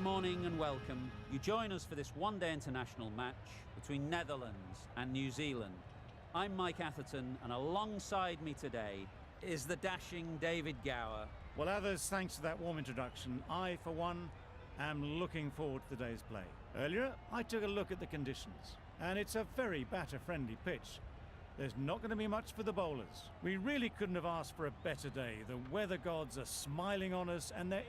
Good morning and welcome. You join us for this one-day international match between Netherlands and New Zealand. I'm Mike Atherton, and alongside me today is the dashing David Gower. Well, others, thanks to that warm introduction, I, for one, am looking forward to the day's play. Earlier, I took a look at the conditions, and it's a very batter-friendly pitch. There's not going to be much for the bowlers. We really couldn't have asked for a better day. The weather gods are smiling on us, and there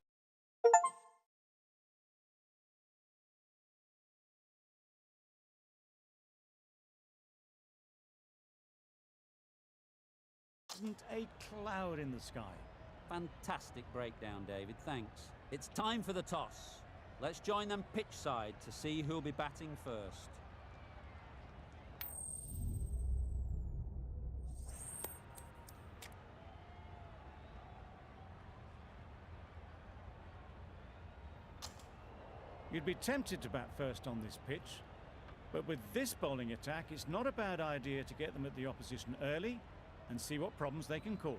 isn't a cloud in the sky. Fantastic breakdown, David, thanks. It's time for the toss. Let's join them pitch side to see who'll be batting first. You'd be tempted to bat first on this pitch, but with this bowling attack, it's not a bad idea to get them at the opposition early and see what problems they can cause.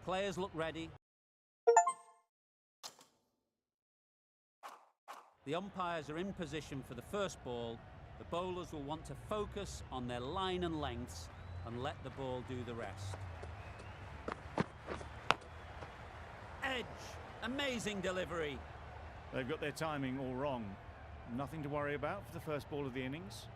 Players look ready. The umpires are in position for the first ball. The bowlers will want to focus on their line and lengths and let the ball do the rest. Edge! Amazing delivery! They've got their timing all wrong. Nothing to worry about for the first ball of the innings.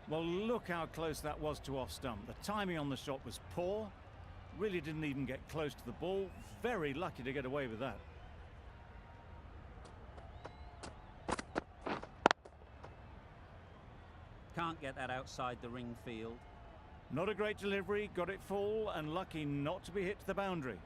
Well, look how close that was to off stump. The timing on the shot was poor. Really didn't even get close to the ball. Very lucky to get away with that. Can't get that outside the ring field. Not a great delivery, got it full, and lucky not to be hit to the boundary.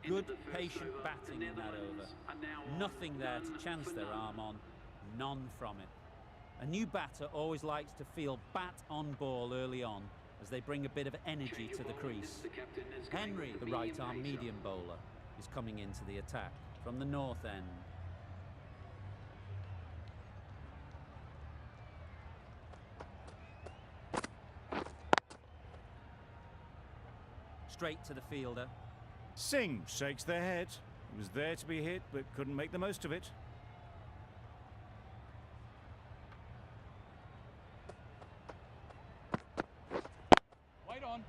Good, patient batting in that over. Nothing there to chance their arm on. None from it. A new batter always likes to feel bat on ball early on as they bring a bit of energy to the crease. Henry, the right-arm medium bowler, is coming into the attack from the north end. Straight to the fielder. Singh shakes their head. He was there to be hit, but couldn't make the most of it. Wait on.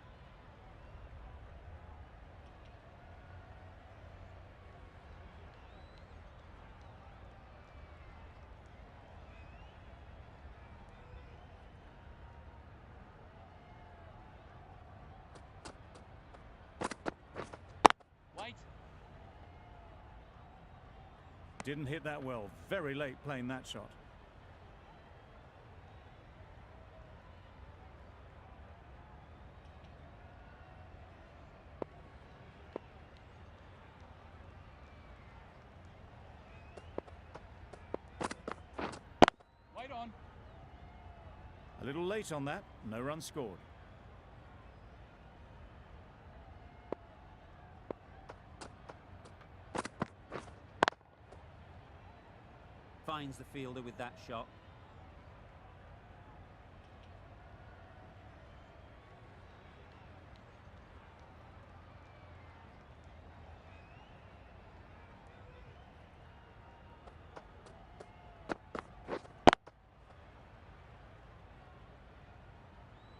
Didn't hit that well. Very late playing that shot. Wait on. A little late on that. No run scored. Finds the fielder with that shot.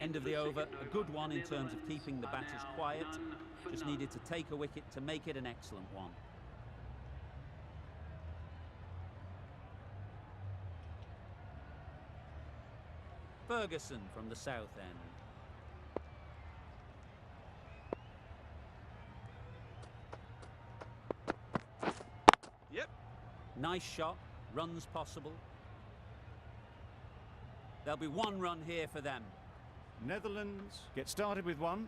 End of the over, a good one in terms of keeping the batters quiet. Just needed to take a wicket to make it an excellent one. Ferguson from the south end. Yep. Nice shot, runs possible. There'll be one run here for them. Netherlands get started with one.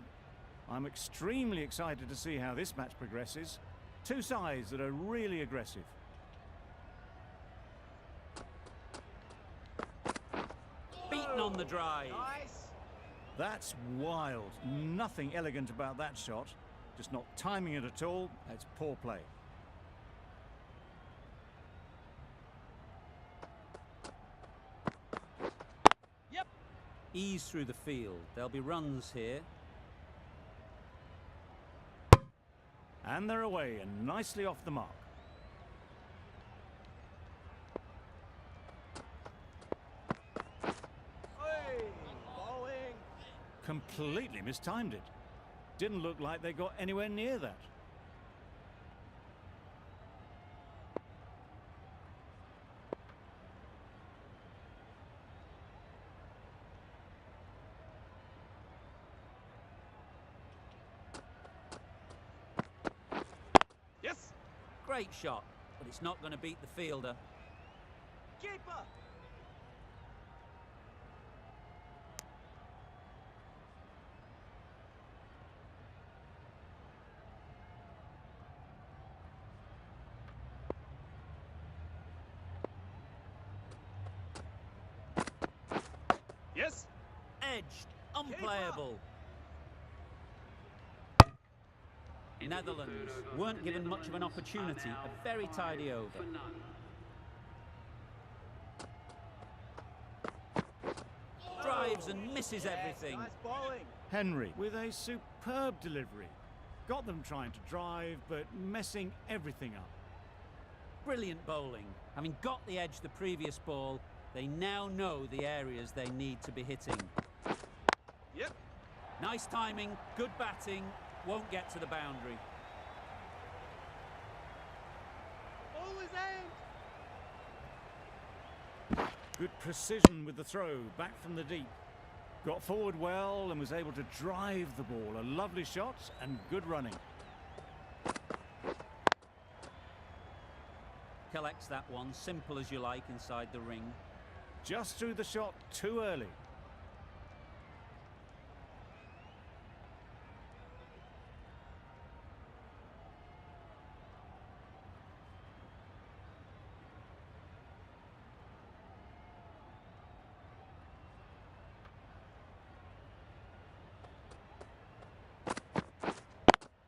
I'm extremely excited to see how this match progresses. Two sides that are really aggressive. Beaten on the drive. Nice. That's wild. Nothing elegant about that shot. Just not timing it at all. It's poor play. Yep. Ease through the field. There'll be runs here. And they're away and nicely off the mark. Hey, bowling. Completely mistimed it. Didn't look like they got anywhere near that. Yes. Great shot, but it's not going to beat the fielder. Keeper. Yes. Edged, unplayable. Netherlands weren't given much of an opportunity. A very tidy over. Drives and misses everything. Nice bowling. Henry with a superb delivery. Got them trying to drive, but messing everything up. Brilliant bowling. Having got the edge the previous ball, they now know the areas they need to be hitting. Yep. Nice timing, good batting, won't get to the boundary. Ball is aimed. Good precision with the throw, back from the deep. Got forward well and was able to drive the ball. A lovely shot and good running. Collects that one, simple as you like, inside the ring. Just threw the shot too early.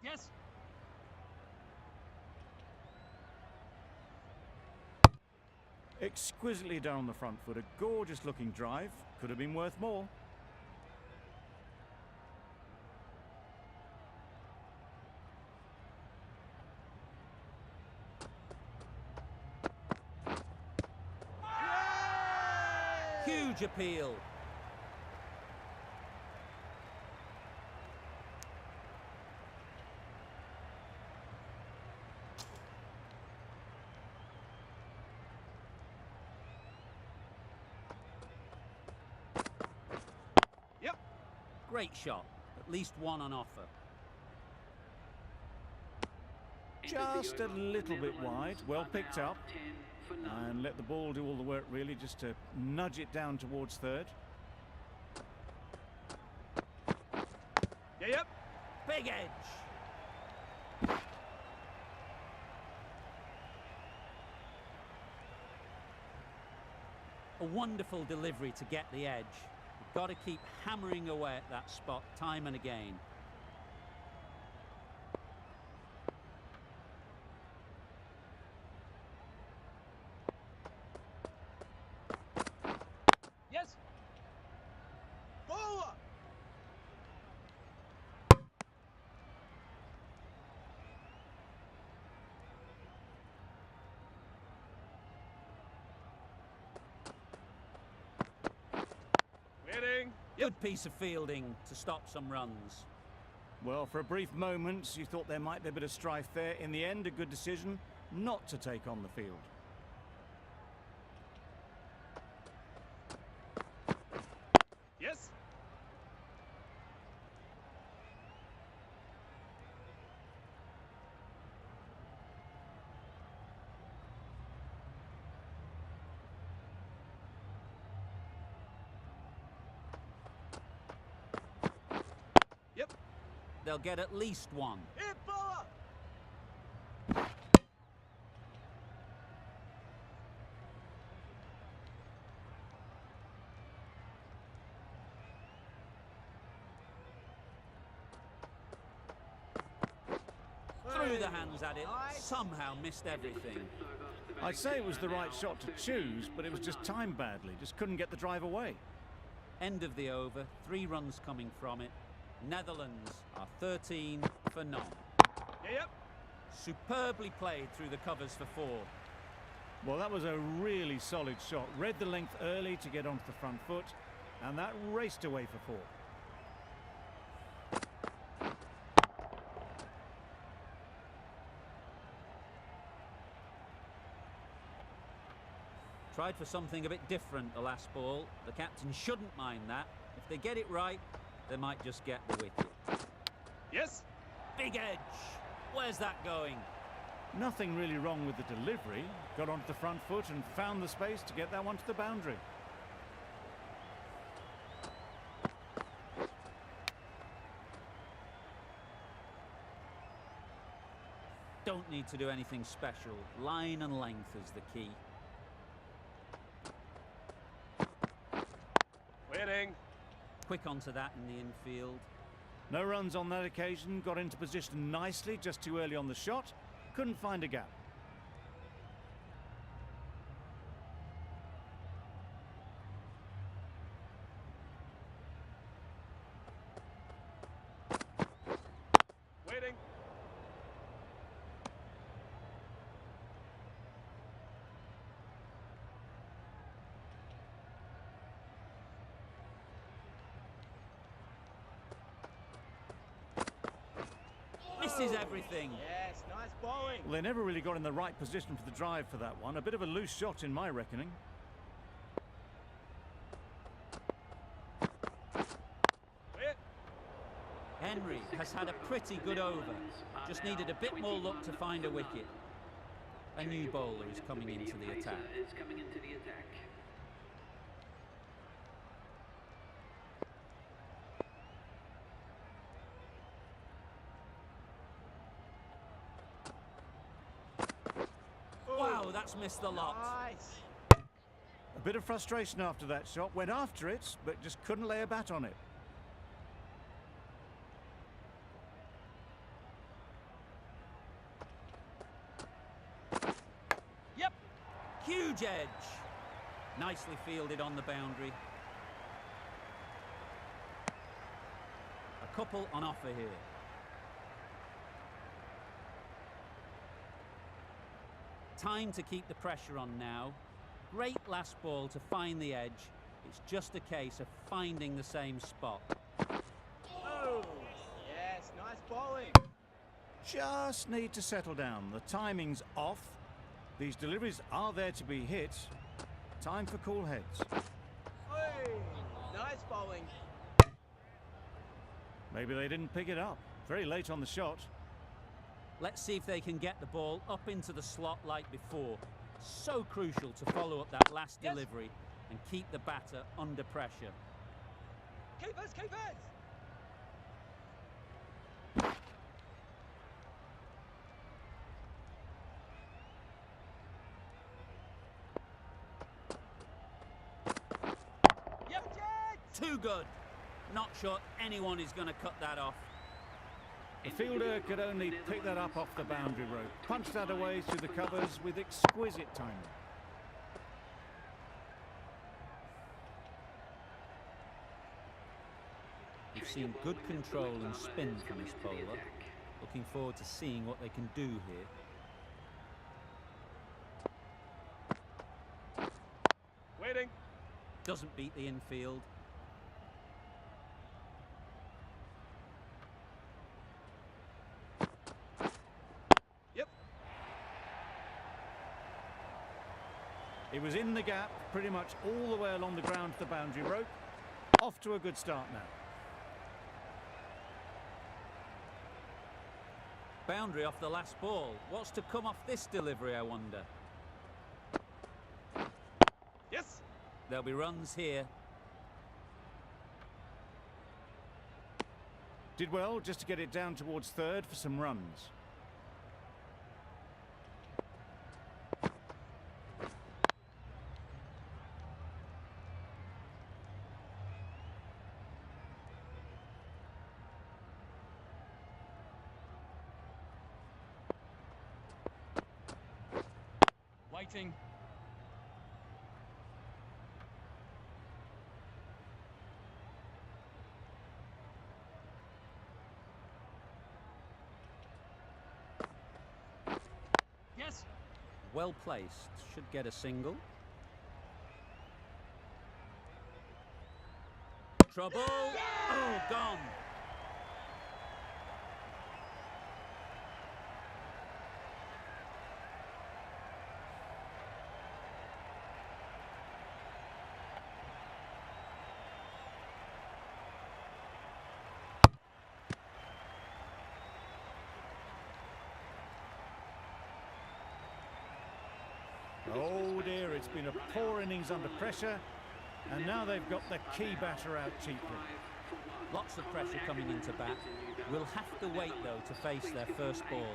Yes. Exquisitely done on the front foot. A gorgeous looking drive. Could have been worth more. Huge appeal. Yep. Great shot. At least one on offer. Just a little bit wide. Well picked up. And let the ball do all the work really, just to nudge it down towards third. Yeah, yep. Big edge. A wonderful delivery to get the edge. You've got to keep hammering away at that spot time and again. Yes. Bowler. Waiting. Good piece of fielding to stop some runs. Well, for a brief moment, you thought there might be a bit of strife there. In the end, a good decision not to take on the field. Yes. Yep. They'll get at least one. Hit bowler. Threw the hands at it, somehow missed everything. I'd say it was the right shot to choose, but it was just timed badly. Just couldn't get the drive away. End of the over, 3 runs coming from it. Netherlands are 13 for none. Yep. Superbly played through the covers for 4. Well, that was a really solid shot. Read the length early to get onto the front foot, and that raced away for 4. Tried for something a bit different the last ball. The captain shouldn't mind that. If they get it right, they might just get the wicket. Yes. Big edge. Where's that going? Nothing really wrong with the delivery. Got onto the front foot and found the space to get that one to the boundary. Don't need to do anything special. Line and length is the key. Waiting. Quick onto that in the infield. No runs on that occasion. Got into position nicely, just too early on the shot. Couldn't find a gap. Waiting. Misses everything. Yes, nice bowling. Well, they never really got in the right position for the drive for that one. A bit of a loose shot in my reckoning. Wait. Henry has had a pretty good over. Just needed a bit more luck to find a wicket. A new bowler is coming into the attack. Wow, that's missed the lot. Nice. A bit of frustration after that shot. Went after it, but just couldn't lay a bat on it. Yep. Huge edge. Nicely fielded on the boundary. A couple on offer here. Time to keep the pressure on now. Great last ball to find the edge. It's just a case of finding the same spot. Oh. Yes, nice bowling. Just need to settle down. The timing's off. These deliveries are there to be hit. Time for cool heads. Hey, nice bowling. Maybe they didn't pick it up. Very late on the shot. Let's see if they can get the ball up into the slot like before. So crucial to follow up that last delivery and keep the batter under pressure. Keepers, keepers. Yep. Too good. Not sure anyone is going to cut that off. The fielder could only pick that up off the boundary rope. Punched that away through the covers with exquisite timing. We've seen good control and spin from this bowler. Looking forward to seeing what they can do here. Waiting. Doesn't beat the infield. It was in the gap, pretty much all the way along the ground to the boundary rope. Off to a good start now. Boundary off the last ball. What's to come off this delivery, I wonder? Yes. There'll be runs here. Did well just to get it down towards third for some runs. Waiting. Yes. Well placed. Should get a single. Trouble. Oh, gone. Oh dear, it's been a poor innings under pressure, and now they've got the key batter out cheaply. Lots of pressure coming into bat. We'll have to wait, though, to face their first ball.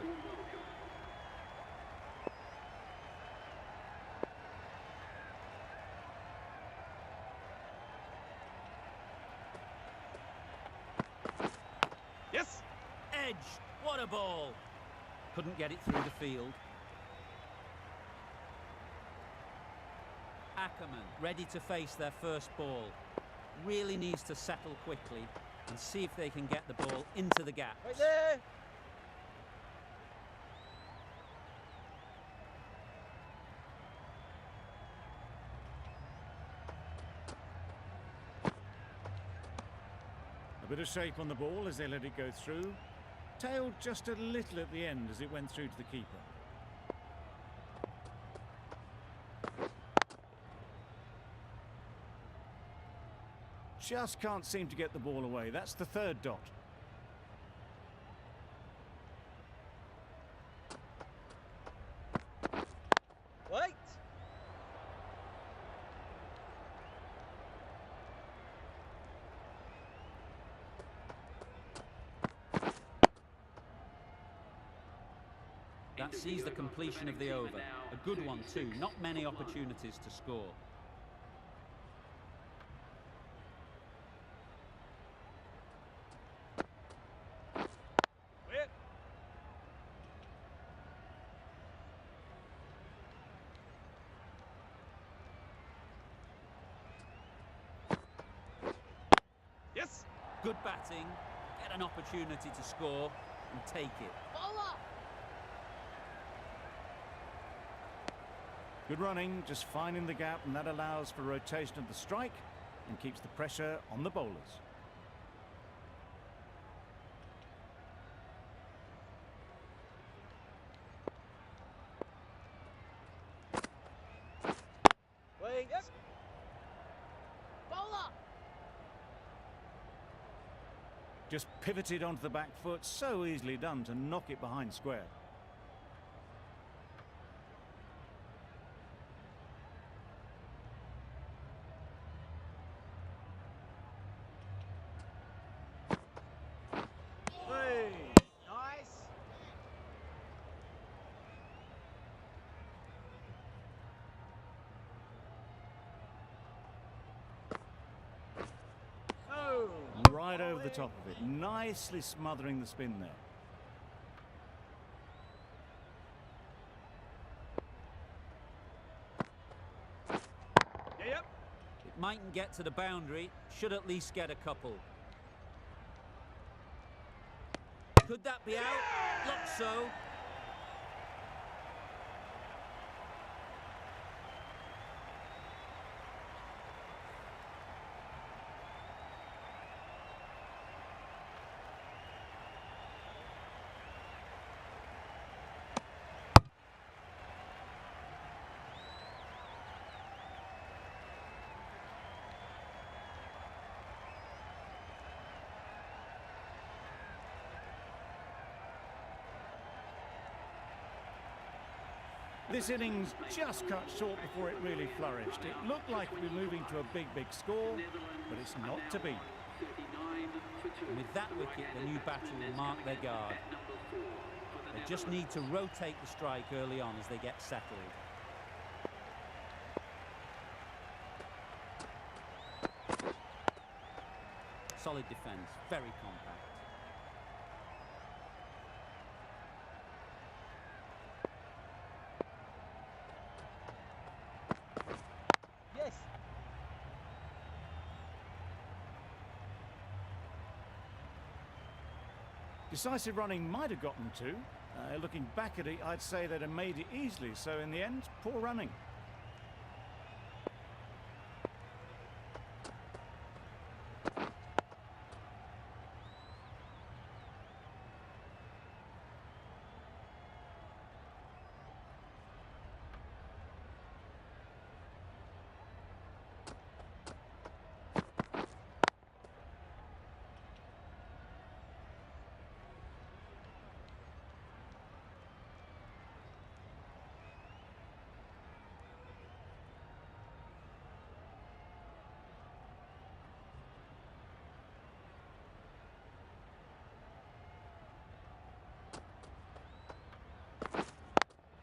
Yes. Edge. What a ball. Couldn't get it through the field. Ackerman, ready to face their first ball. Really needs to settle quickly and see if they can get the ball into the gaps. Right there. A bit of shape on the ball as they let it go through. Tailed just a little at the end as it went through to the keeper. Just can't seem to get the ball away. That's the third dot. Wait. That sees the completion of the over. A good one too. Not many opportunities to score. Wait. Yes. Good batting. Get an opportunity to score and take it. Bowler. Good running, just finding the gap, and that allows for rotation of the strike and keeps the pressure on the bowlers. Wait. Yes. Bowler. Just pivoted onto the back foot, so easily done to knock it behind square. Hey. Nice. Oh. Right over the top of it, nicely smothering the spin there. Yep. It mightn't get to the boundary. Should at least get a couple. Could that be out? Looks so. This innings just cut short before it really flourished. It looked like it would be moving to a big score, but it's not to be. And with that wicket, the new batter will mark their guard. They just need to rotate the strike early on as they get settled. Solid defence, very compact. Yes. Decisive running might have gotten two. Looking back at it, I'd say they'd have made it easily, so in the end, poor running.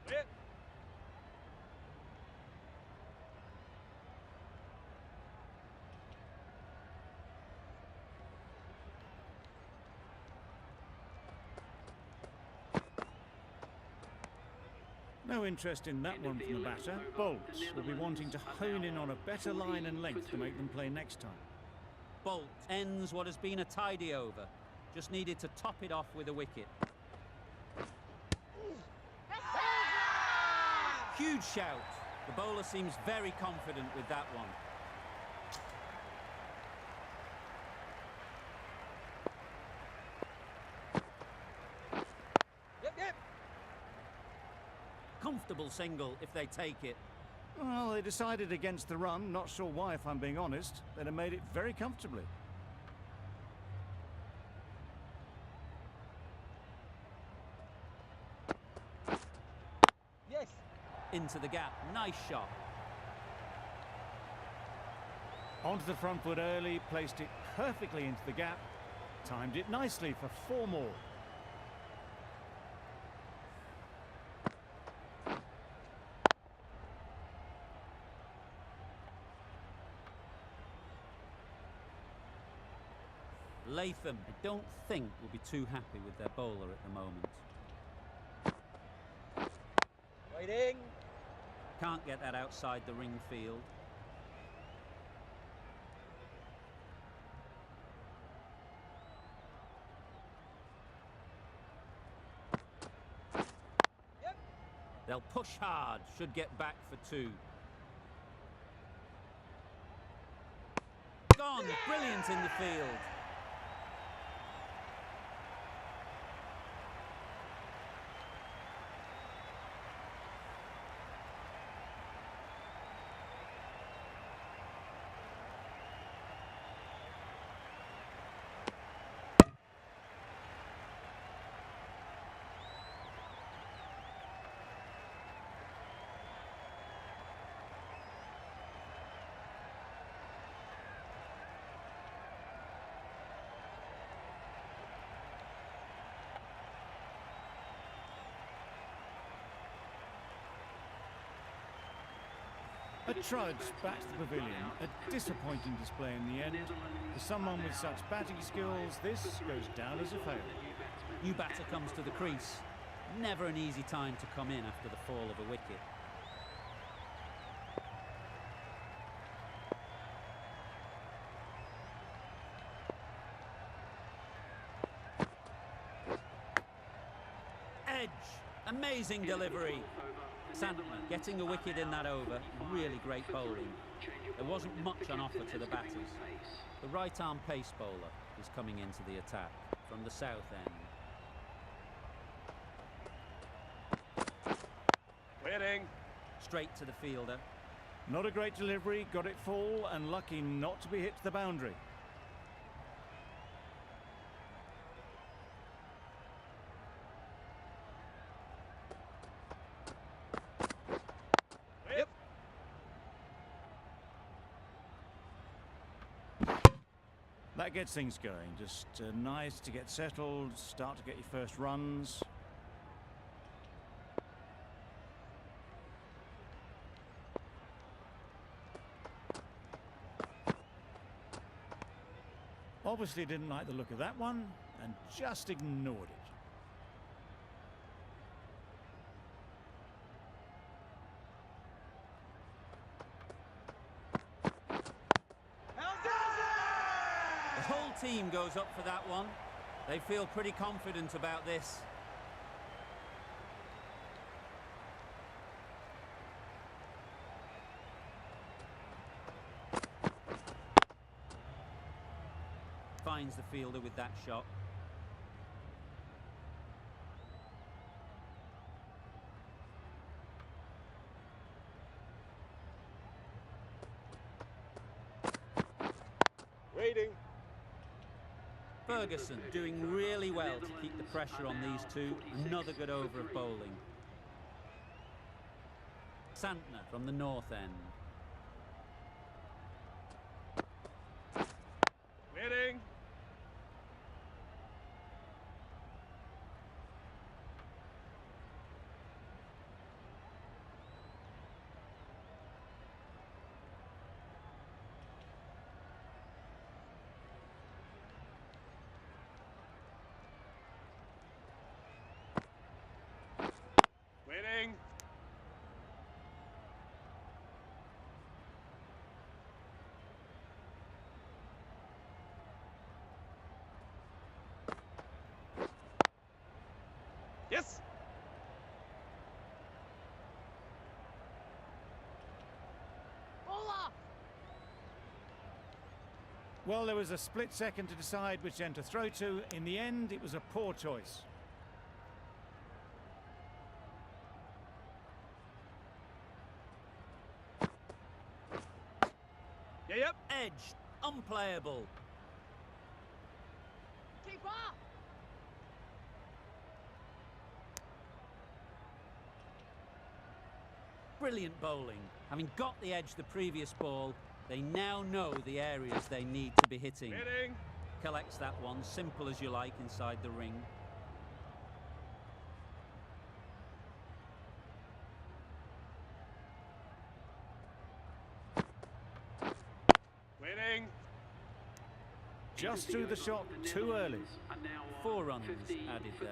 Clear. No interest in that one from the batter. Bolt will be wanting to hone in on a better line and length to make them play next time. Bolt ends what has been a tidy over. Just needed to top it off with a wicket. Huge shout. The bowler seems very confident with that one. Yep. Comfortable single if they take it. Well, they decided against the run. Not sure why, if I'm being honest. They'd have made it very comfortably. Yes. Into the gap. Nice shot. Onto the front foot early, placed it perfectly into the gap. Timed it nicely for 4 more. Latham, I don't think, will be too happy with their bowler at the moment. Waiting. Can't get that outside the ring field. Yep. They'll push hard, should get back for 2. Gone, brilliant in the field. A trudge back to the pavilion. A disappointing display in the end. For someone with such batting skills, this goes down as a failure. New batter comes to the crease. Never an easy time to come in after the fall of a wicket. Edge. Amazing delivery. Santner getting a wicket in that over. Really great bowling. There wasn't much on offer to the batters. The right-arm pace bowler is coming into the attack from the south end. Waiting. Straight to the fielder. Not a great delivery, got it full and lucky not to be hit to the boundary. That gets things going. Just nice to get settled, start to get your first runs. Obviously didn't like the look of that one and just ignored it. The whole team goes up for that one. They feel pretty confident about this. Finds the fielder with that shot. Waiting. Ferguson doing really well to keep the pressure on these two. Another good over of bowling. Santner from the north end. Waiting. Waiting. Yes. Well, there was a split second to decide which end to throw to. In the end, it was a poor choice. Yep. Edge, unplayable. Keep up. Brilliant bowling. Having got the edge the previous ball, they now know the areas they need to be hitting. Waiting. Collects that one, simple as you like, inside the ring. Waiting. Just threw the shot too early. 4 runs added there.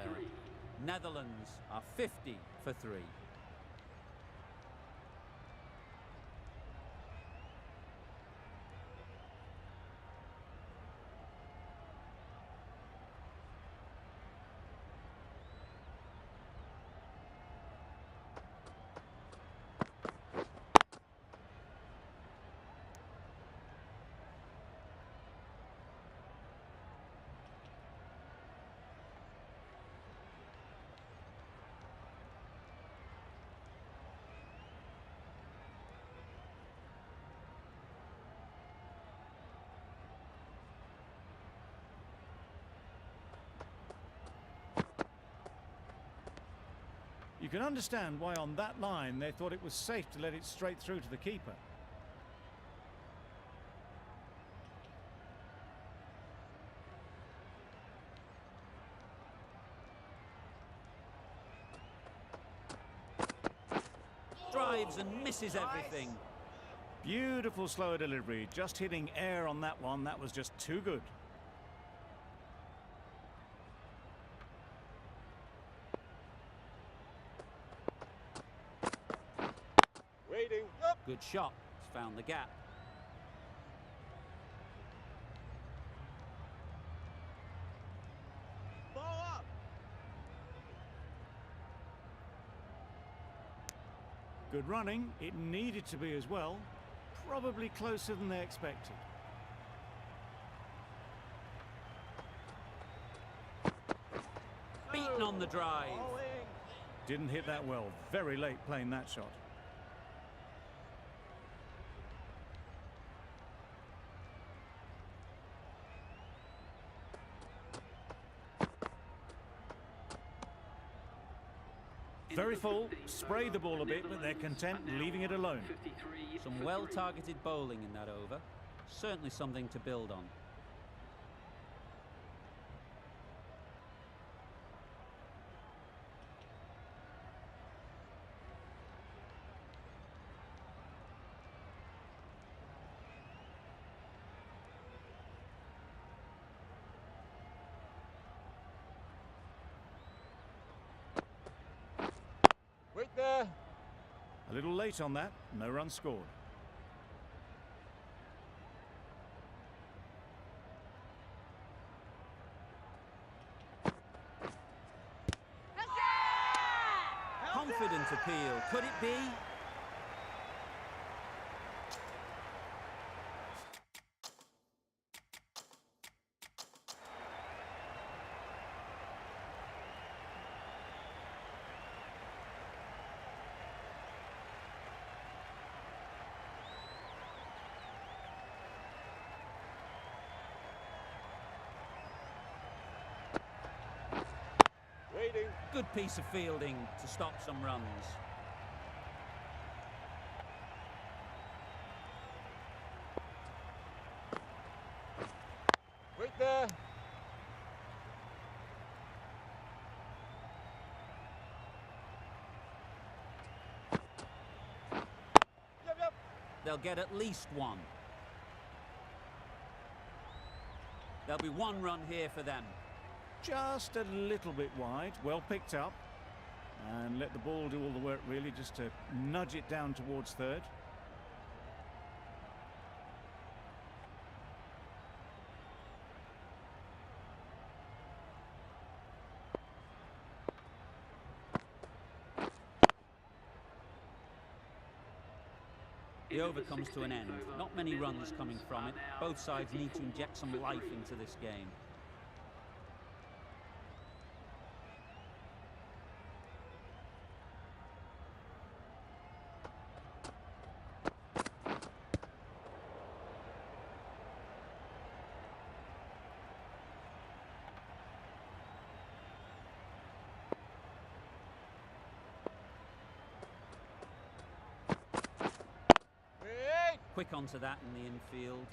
Netherlands are 50 for 3. You can understand why on that line they thought it was safe to let it straight through to the keeper. Drives and misses everything. Beautiful slower delivery, just hitting air on that one. That was just too good. Waiting. Up. Good shot. He's found the gap. Ball up. Good running. It needed to be as well. Probably closer than they expected. Beaten on the drive. Bowling. Didn't hit that well. Very late playing that shot. Very full, spray the ball a bit, but they're content leaving it alone. Some well-targeted bowling in that over. Certainly something to build on. A little late on that, no runs scored. Confident appeal, could it be? Waiting. Good piece of fielding to stop some runs. Wait there. Yep. They'll get at least one. There'll be one run here for them. Just a little bit wide, well picked up. And let the ball do all the work really, just to nudge it down towards third. The over comes to an end. Not many runs coming from it. Both sides need to inject some life into this game. Wait. Quick onto that in the infield.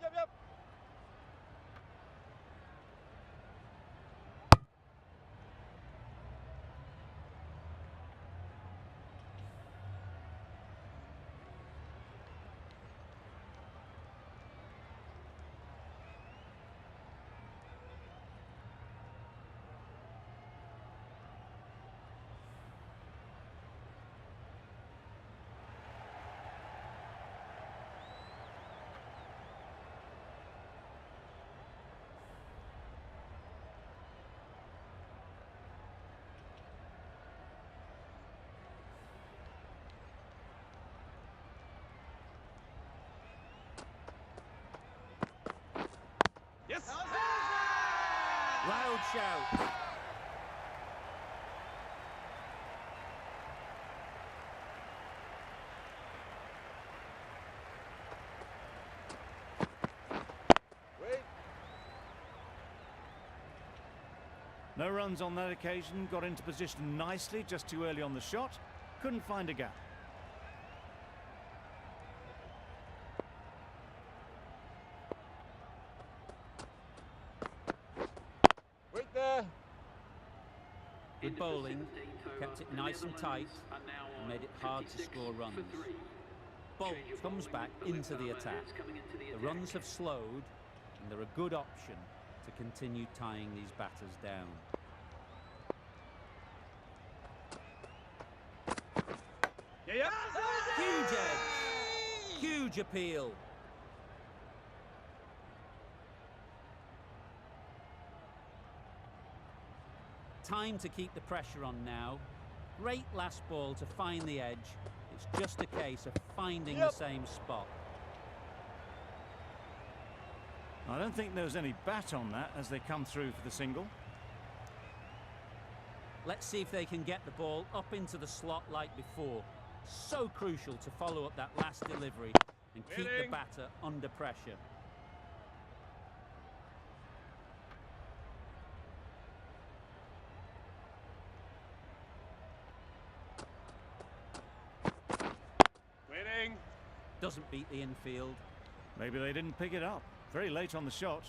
Yep. Yes. Loud shout. Wait. No runs on that occasion, got into position nicely, just too early on the shot. Couldn't find a gap. Wait there. Good bowling, kept it nice and tight, and made it hard to score runs. Bolt comes back into the attack. The runs have slowed, and they're a good option to continue tying these batters down. Yep. Huge edge, huge appeal. Time to keep the pressure on now. Great last ball to find the edge. It's just a case of finding the same spot. I don't think there was any bat on that as they come through for the single. Let's see if they can get the ball up into the slot like before. So crucial to follow up that last delivery and keep the batter under pressure. Waiting. Doesn't beat the infield. Maybe they didn't pick it up. Very late on the shot.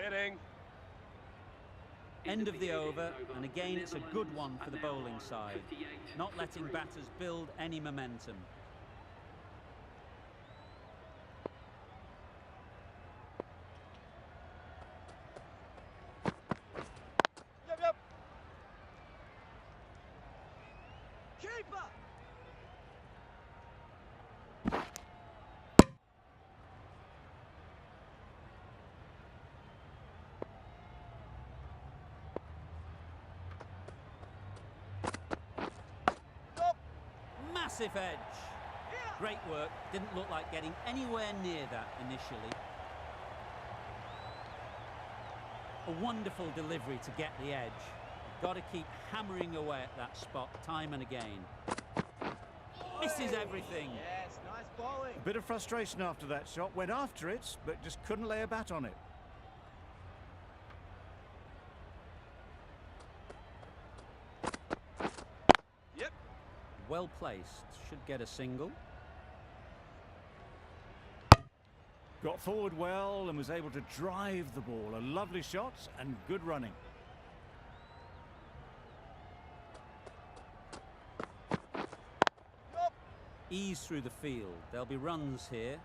Waiting. End of the over, and again it's a good one for the bowling side, not letting batters build any momentum. Yep, yep. Keeper! Massive edge. Great work. Didn't look like getting anywhere near that initially. A wonderful delivery to get the edge. Got to keep hammering away at that spot time and again. Misses everything. Yes, nice bowling. A bit of frustration after that shot. Went after it, but just couldn't lay a bat on it. Yep. Well placed. Should get a single. Got forward well and was able to drive the ball. A lovely shot and good running. Yup. Ease through the field. There'll be runs here.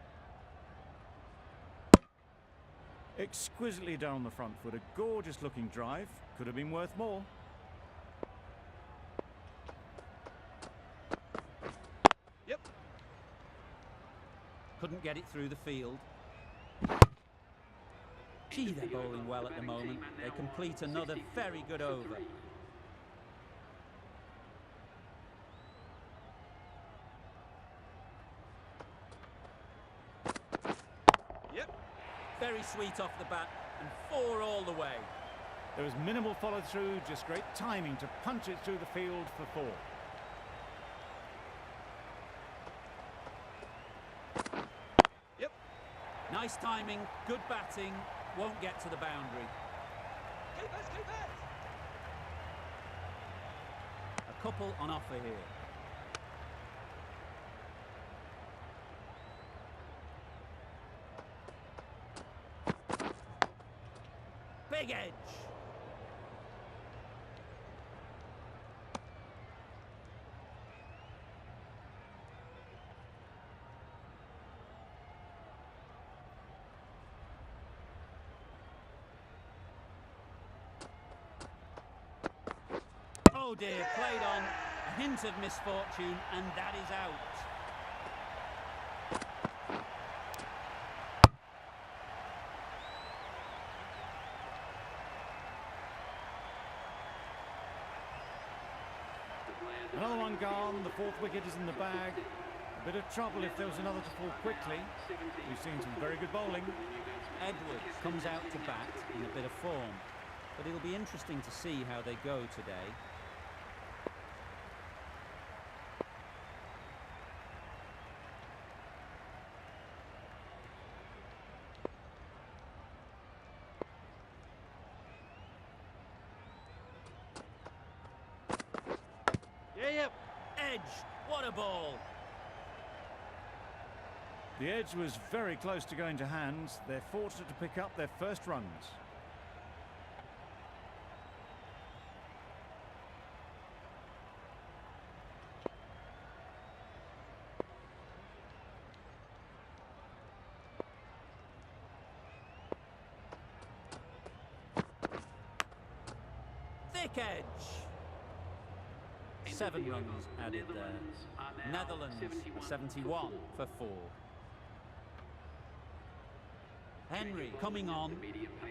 Exquisitely done on the front foot. A gorgeous looking drive. Could have been worth more. Yep. Couldn't get it through the field. Gee, they're bowling well at the moment. They complete another very good over. Yep. Very sweet off the bat, and 4 all the way. There was minimal follow through, just great timing to punch it through the field for 4. Yep. Nice timing, good batting, won't get to the boundary. Keepers, keepers! A couple on offer here. Big edge. Oh dear, played on. A hint of misfortune, and that is out. Another one gone. The 4th wicket is in the bag. A bit of trouble if there was another to fall quickly. We've seen some very good bowling. Edwards comes out to bat in a bit of form, but it'll be interesting to see how they go today. Yeah, yep. Edge, what a ball. The edge was very close to going to hands. They're fortunate to pick up their first runs. Thick edge. 7 runs added there. Netherlands 71 for 4. Henry coming on,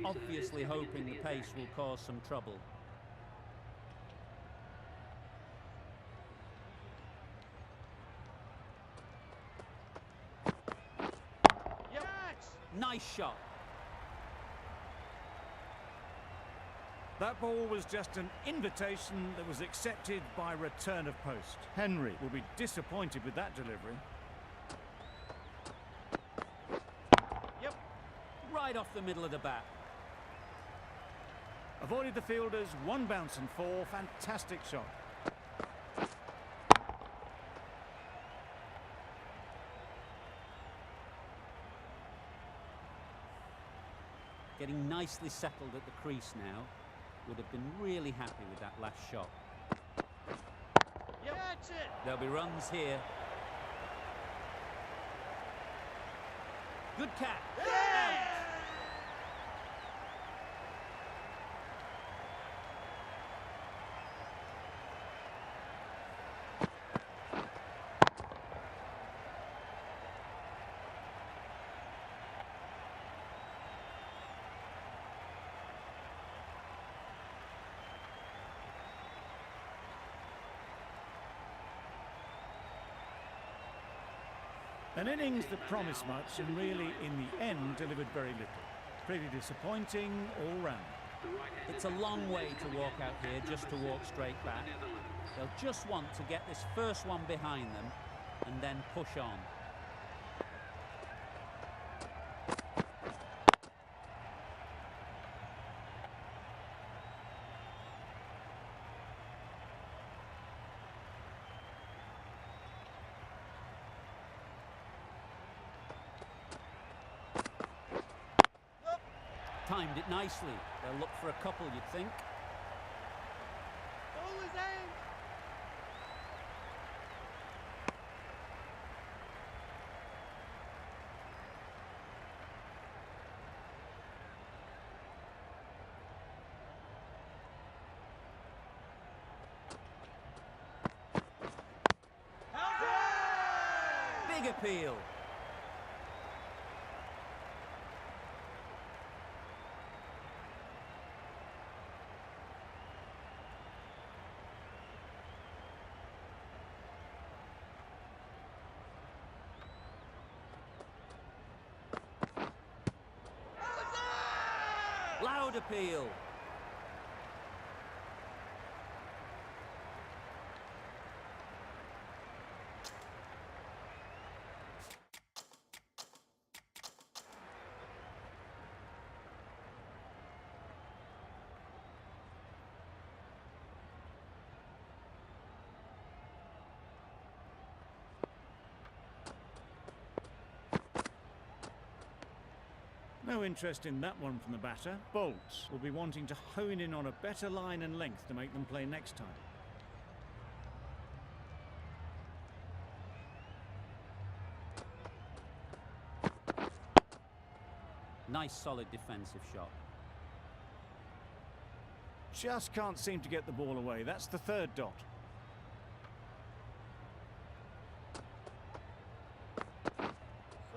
obviously hoping the pace will cause some trouble. Yep. Nice shot. That ball was just an invitation that was accepted by return of post. Henry will be disappointed with that delivery. Yep. Right off the middle of the bat. Avoided the fielders, 1 bounce and 4. Fantastic shot. Getting nicely settled at the crease now. Would have been really happy with that last shot. Yep. Catch it. There'll be runs here. Good catch. Yeah! An innings that promised much and really, in the end, delivered very little. Pretty disappointing all round. It's a long way to walk out here just to walk straight back. They'll just want to get this first one behind them and then push on. Timed it nicely. They'll look for a couple, you'd think. Ball is aimed. Big appeal. Loud appeal. No interest in that one from the batter. Bolts will be wanting to hone in on a better line and length to make them play next time. Nice solid defensive shot. Just can't seem to get the ball away. That's the third dot.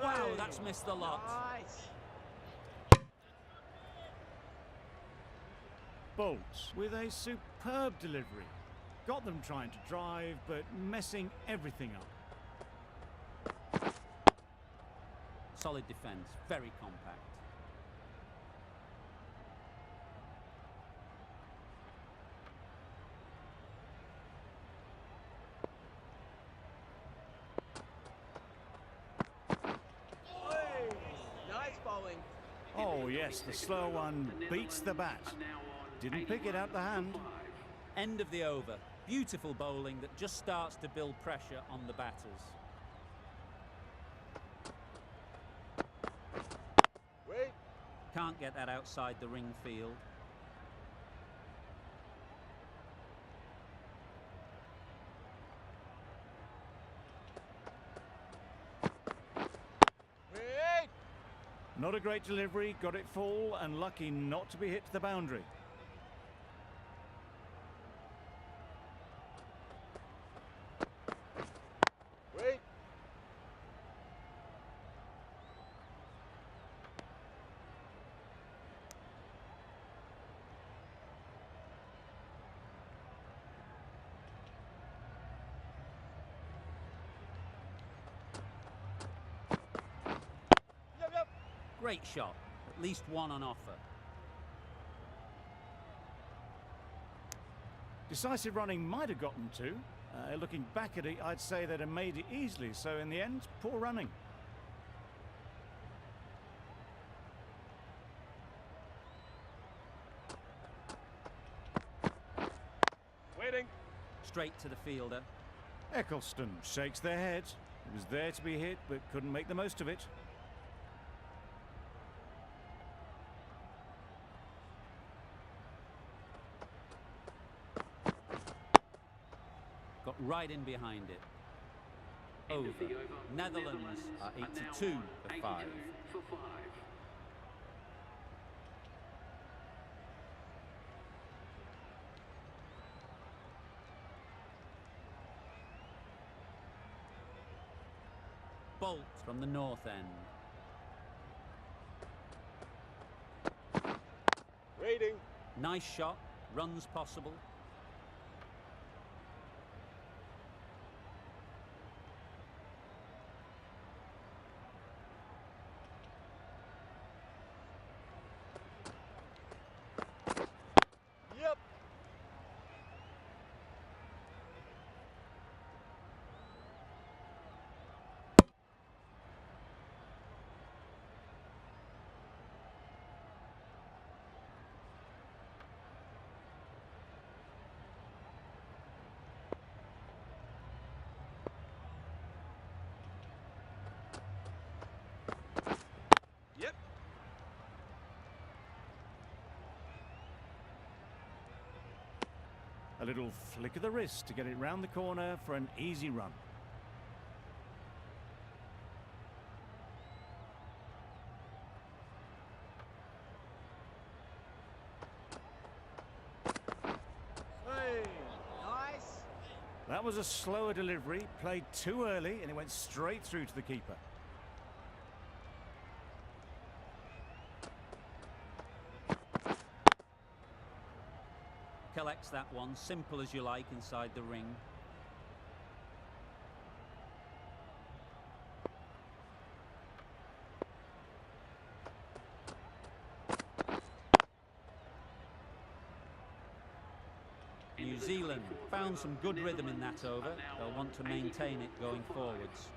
Wow, that's missed the lot. Nice. Bolts with a superb delivery. Got them trying to drive, but messing everything up. Solid defence, very compact. Nice bowling. Oh yes, the slow one beats the bat. Didn't pick it out the hand. End of the over. Beautiful bowling that just starts to build pressure on the batters. Wait. Can't get that outside the ring field. Wait. Not a great delivery, got it full and lucky not to be hit to the boundary. Wait. Yep. Great shot. At least one on offer. Decisive running might have gotten two. Looking back at it, I'd say they'd have made it easily, so in the end, poor running. Waiting. Straight to the fielder. Eccleston shakes their head. It was there to be hit, but couldn't make the most of it. right in behind it. Over. Netherlands are 82 for 5. Bolt from the north end. Waiting. Nice shot. Runs possible. Yep. Yep. A little flick of the wrist to get it round the corner for an easy run. Hey, nice. That was a slower delivery, played too early, and it went straight through to the keeper. Collects that one, simple as you like, inside the ring. New Zealand found some good rhythm in that over. They'll want to maintain it going forwards.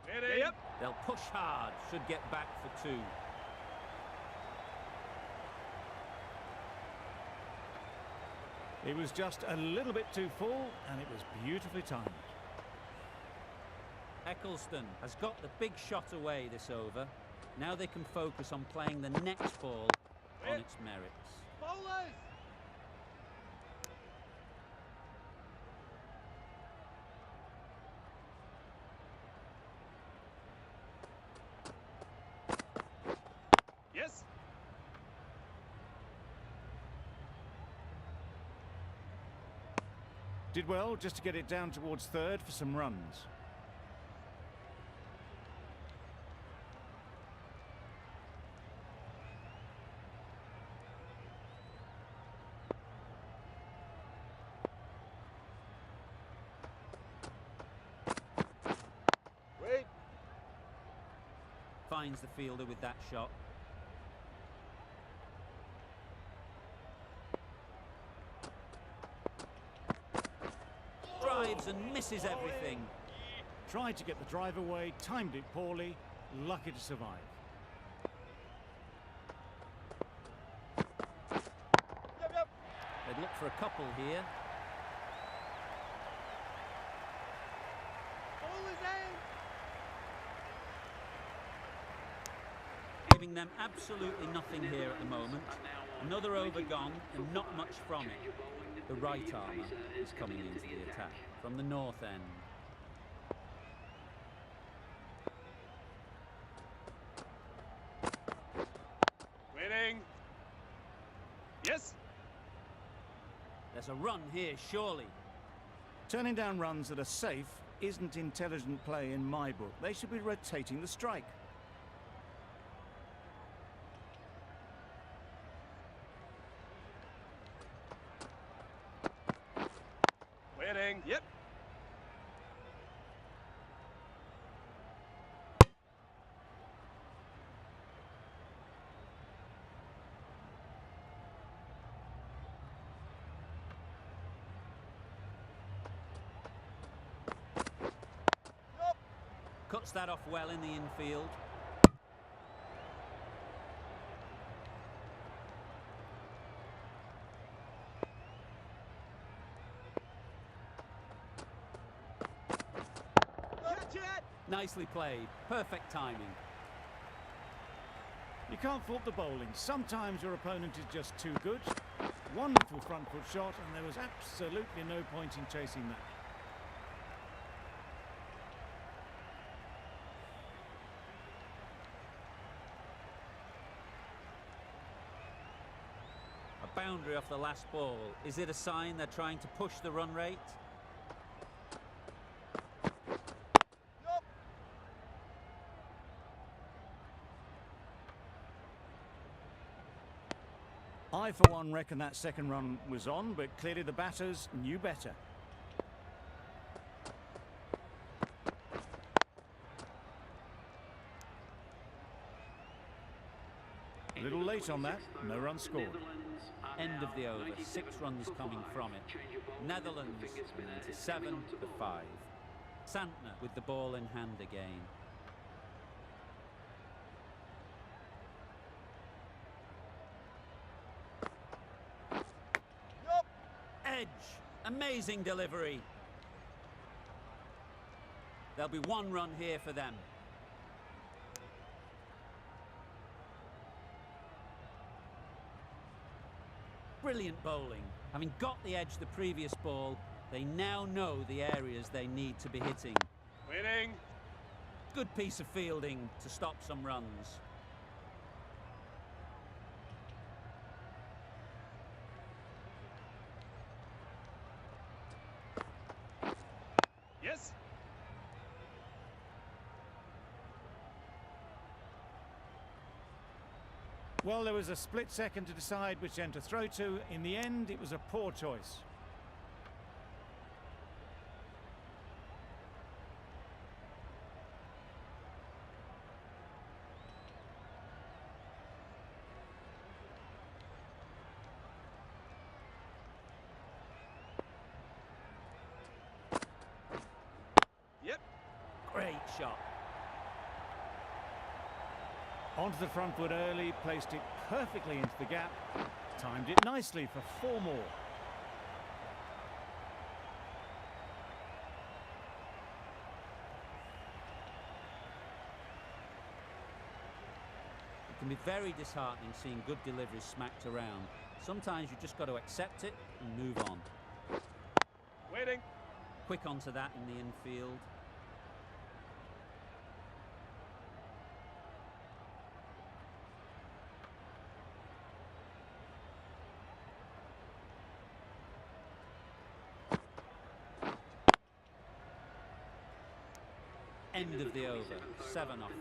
Waiting. Yep. They'll push hard, should get back for 2. It was just a little bit too full, and it was beautifully timed. Eccleston has got the big shot away this over. Now they can focus on playing the next ball on its merits. Bowlers. Yes. Did well just to get it down towards third for some runs. Wait. Finds the fielder with that shot. Drives and misses everything. Tried to get the drive away, timed it poorly, lucky to survive. Yep, yep. They'd look for a couple here. Bowlers aim. Giving them absolutely nothing here at the moment. Another over gone and not much from it. The right armour is coming into the attack from the north end. Waiting. Yes. There's a run here, surely. Turning down runs that are safe isn't intelligent play in my book. They should be rotating the strike. Waiting. Yep. Cuts that off well in the infield. Catch it. Nicely played. Perfect timing. You can't fault the bowling. Sometimes your opponent is just too good. Wonderful front foot shot, and there was absolutely no point in chasing that. A boundary off the last ball. Is it a sign they're trying to push the run rate? I, for one, reckon that second run was on, but clearly the batters knew better. A little late on that, no run scored. End of the over, 6 runs coming from it. Netherlands into 7 for 5. Santner with the ball in hand again. Edge, amazing delivery. There'll be 1 run here for them. Brilliant bowling. Having got the edge the previous ball, they now know the areas they need to be hitting. Winning. Good piece of fielding to stop some runs. Yes. Well, there was a split second to decide which end to throw to. In the end, it was a poor choice. Yep. Great shot. Onto the front foot early, placed it perfectly into the gap, timed it nicely for 4 more. It can be very disheartening seeing good deliveries smacked around. Sometimes you just got to accept it and move on. Waiting. Quick onto that in the infield. End of the over, 7 off.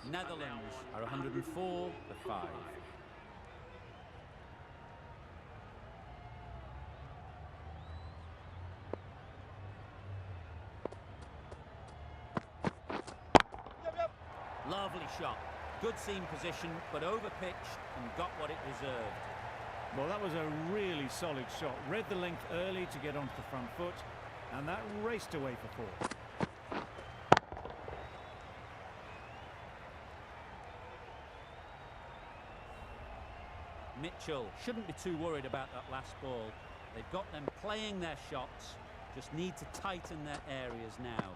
Netherlands are 104 for 5. Yep. Lovely shot. Good seam position, but over-pitched and got what it deserved. Well, that was a really solid shot. Read the length early to get onto the front foot, and that raced away for 4. Mitchell shouldn't be too worried about that last ball. They've got them playing their shots, just need to tighten their areas now.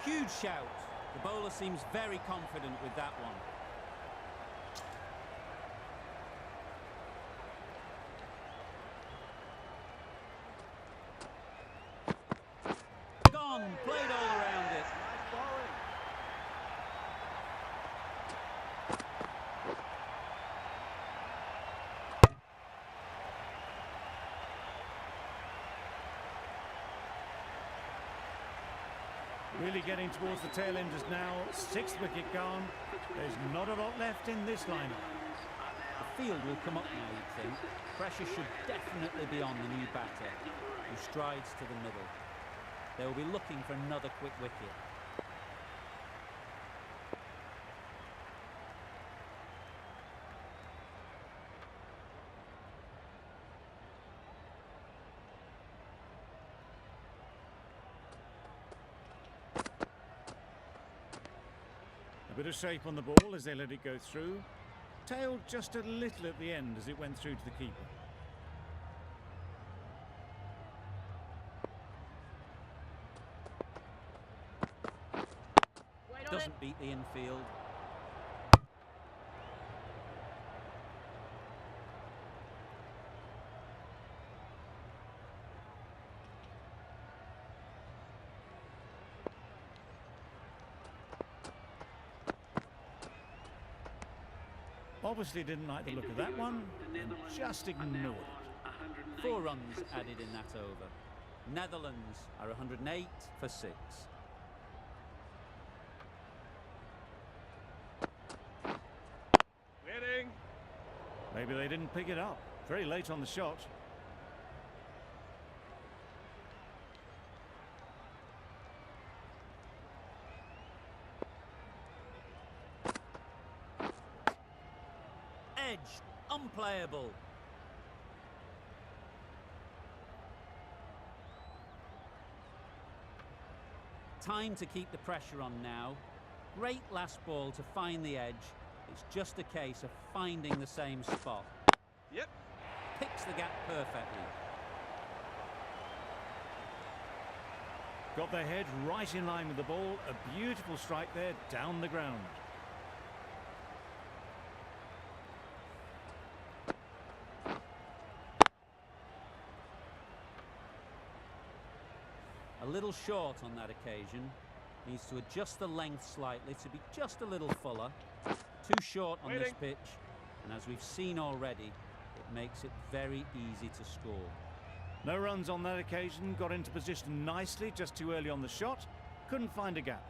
Huge shout. The bowler seems very confident with that one. Gone, played all around it. Nice bowling. Really getting towards the tail enders now. 6th wicket gone. There's not a lot left in this lineup. The field will come up now, you'd think. Pressure should definitely be on the new batter, who strides to the middle. They will be looking for another quick wicket. A bit of shape on the ball as they let it go through. Tailed just a little at the end as it went through to the keeper. Doesn't beat the infield. Obviously didn't like the look of that one and just ignored it. 4 runs added in that over. Netherlands are 108 for 6. Waiting. Maybe they didn't pick it up. Very late on the shot. Edge, unplayable. Time to keep the pressure on now. Great last ball to find the edge. It's just a case of finding the same spot. Yep. Picks the gap perfectly. Got their head right in line with the ball. A beautiful strike there down the ground. A little short on that occasion. Needs to adjust the length slightly to be just a little fuller. Too short on this pitch, and as we've seen already, it makes it very easy to score. No runs on that occasion. Got into position nicely, just too early on the shot. Couldn't find a gap.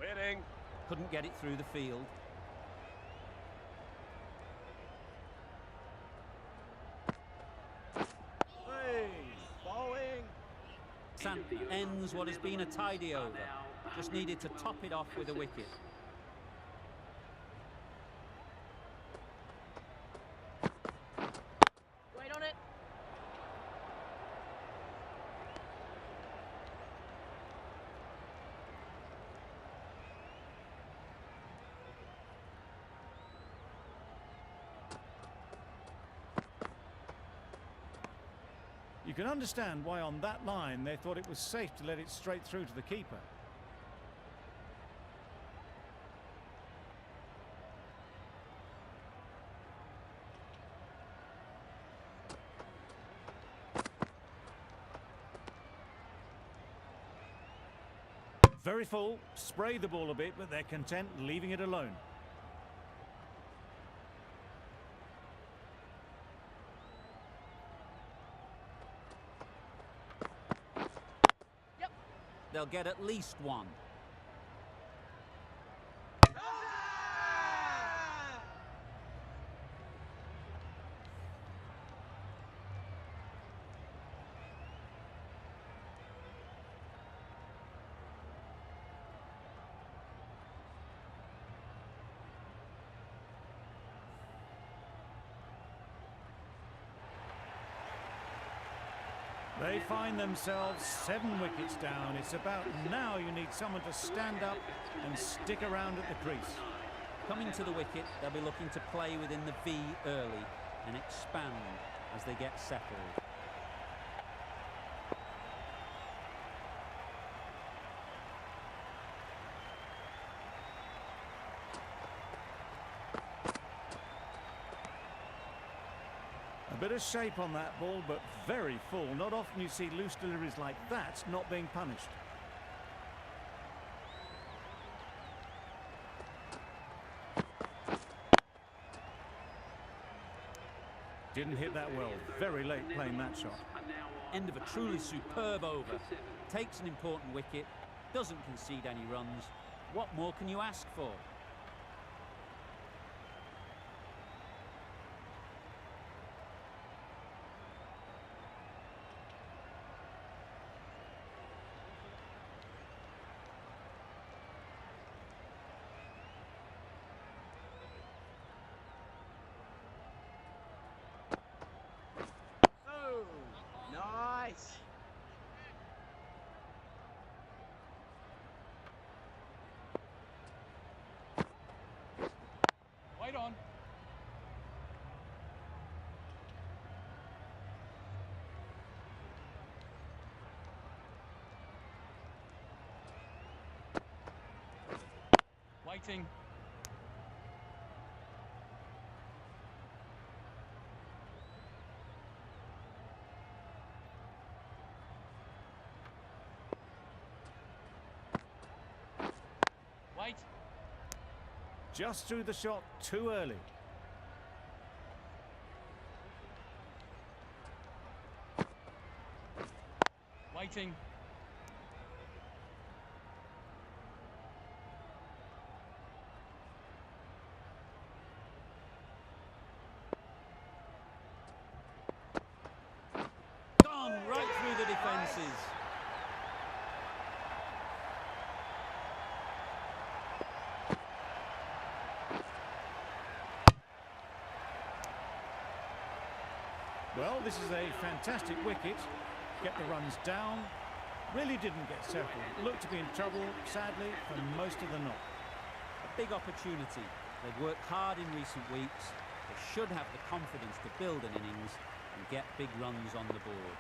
Waiting. Couldn't get it through the field. Hey, bowling. Santner ends what has been a tidy over. Just needed to top it off with a wicket. Wait on it. You can understand why on that line they thought it was safe to let it straight through to the keeper. Very full, spray the ball a bit, but they're content leaving it alone. They'll get at least one. They find themselves 7 wickets down. It's about now you need someone to stand up and stick around at the crease. Coming to the wicket, they'll be looking to play within the V early and expand as they get settled. A bit Bit of shape on that ball, but very full. Not often you see loose deliveries like that not being punished. Didn't hit that well. Very late playing that shot. End of a truly superb over. Takes an important wicket, doesn't concede any runs. What more can you ask for? Oh, nice. Wait on. Waiting. Wait. Just threw the shot too early. Waiting. Gone right through the defences. Well, this is a fantastic wicket. Get the runs down. Really didn't get settled. Looked to be in trouble, sadly, for most of the knock. A big opportunity. They've worked hard in recent weeks. They should have the confidence to build an innings and get big runs on the board.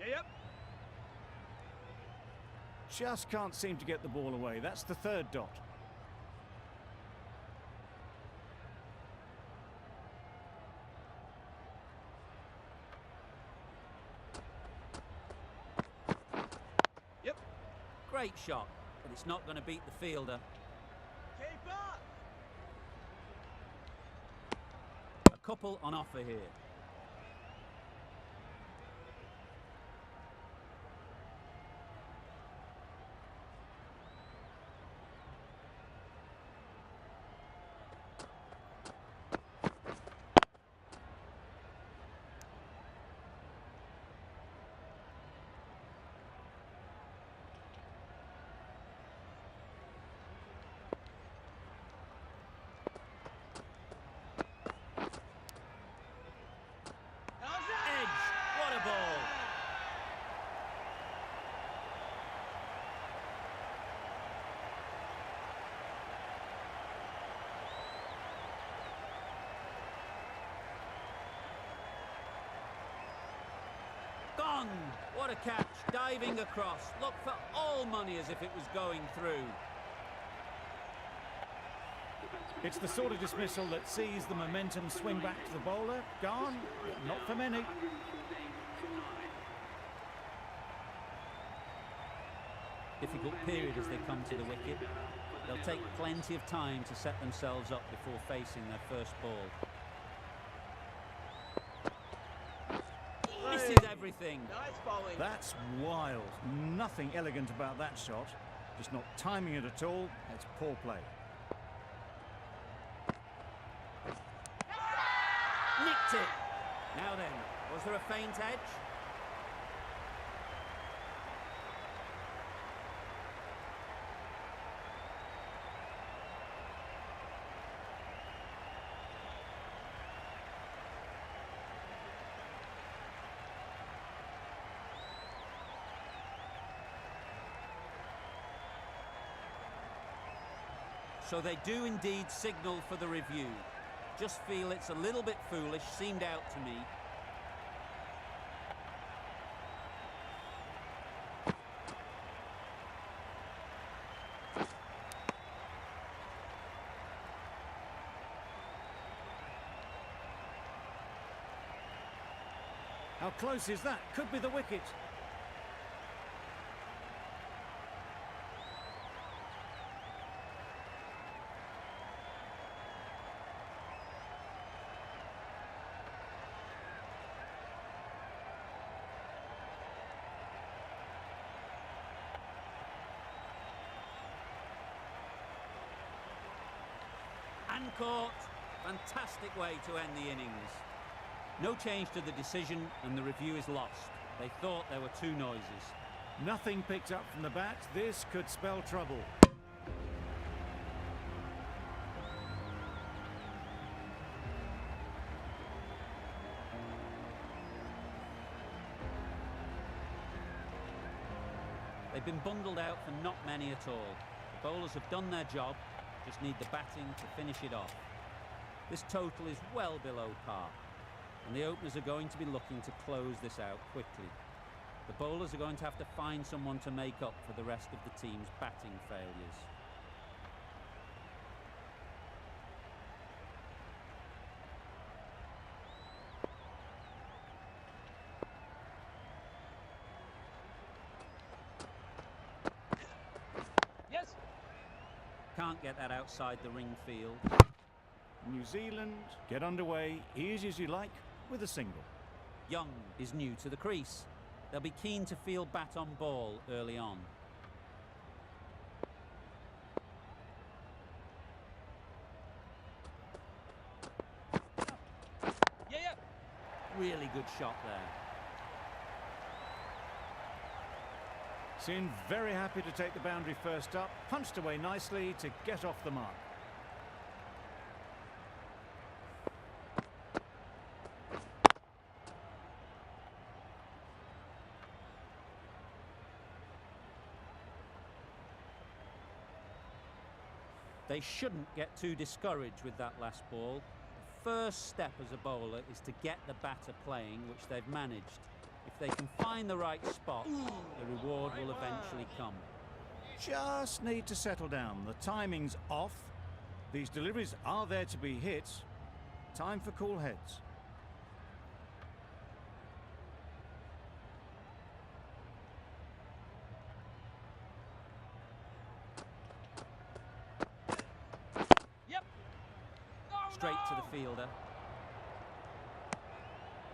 Yep. Just can't seem to get the ball away. That's the third dot. Yep. Great shot, but it's not going to beat the fielder. Keep up. A couple on offer here. What a ball! Gone! What a catch! Diving across. Look for all money as if it was going through. It's the sort of dismissal that sees the momentum swing back to the bowler. Gone, but not for many. Difficult period as they come to the wicket. They'll take plenty of time to set themselves up before facing their first ball. This is everything. Nice bowling. That's wild. Nothing elegant about that shot. Just not timing it at all. It's poor play. Nicked it. Now then, was there a faint edge? So they do indeed signal for the review. Just feel it's a little bit foolish, seemed out to me. How close is that? Could be the wicket. And caught. Fantastic way to end the innings. No change to the decision and the review is lost. They thought there were two noises. Nothing picked up from the bat. This could spell trouble. They've been bundled out for not many at all. The bowlers have done their job, just need the batting to finish it off. This total is well below par, and the openers are going to be looking to close this out quickly. The bowlers are going to have to find someone to make up for the rest of the team's batting failures. Yes. Can't get that outside the ring field. New Zealand get underway, easy as you like, with a single. Young is new to the crease. They'll be keen to feel bat on ball early on. Yeah. Really good shot there. Seemed very happy to take the boundary first up, punched away nicely to get off the mark. They shouldn't get too discouraged with that last ball. The first step as a bowler is to get the batter playing, which they've managed. If they can find the right spot, the reward will eventually come. Just need to settle down. The timing's off. These deliveries are there to be hit. Time for cool heads. Yep. Oh, Straight to no! the fielder.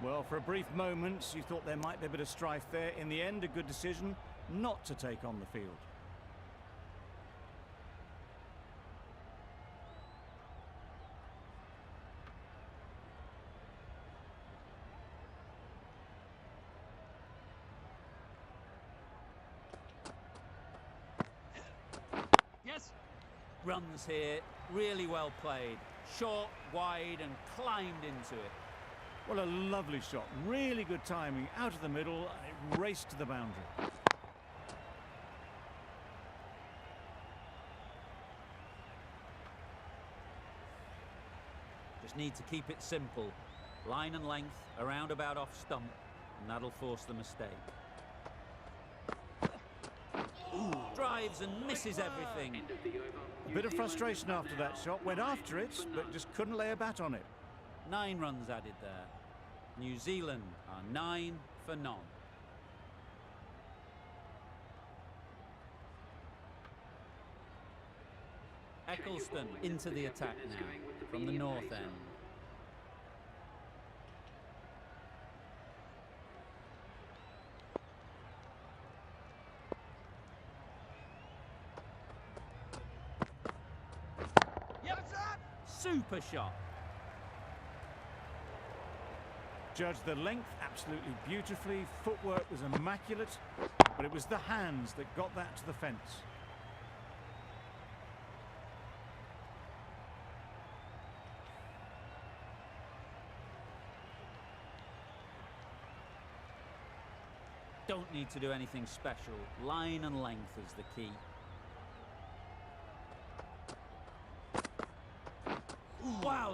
Well, for a brief moment, you thought there might be a bit of strife there. In the end, a good decision not to take on the field. Yes. Runs here, really well played. Short, wide and climbed into it. Well, a lovely shot. Really good timing. Out of the middle, and it raced to the boundary. Just need to keep it simple. Line and length, around about off stump, and that'll force the mistake. Ooh, drives and misses everything. A bit of frustration after that shot. Went after it, but just couldn't lay a bat on it. 9 runs added there. New Zealand are 9 for none. Eccleston into the attack now from the north end. Yep. Super shot. Judged the length absolutely beautifully. Footwork was immaculate, but it was the hands that got that to the fence. Don't need to do anything special. Line and length is the key.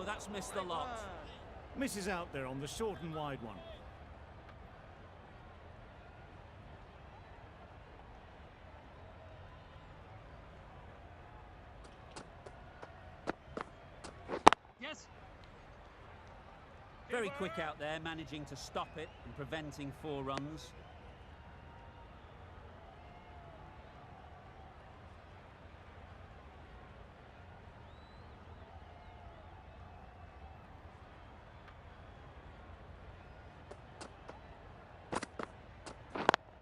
that's missed the lot. Misses out there on the short and wide one. Yes. Very quick out there, managing to stop it and preventing 4 runs.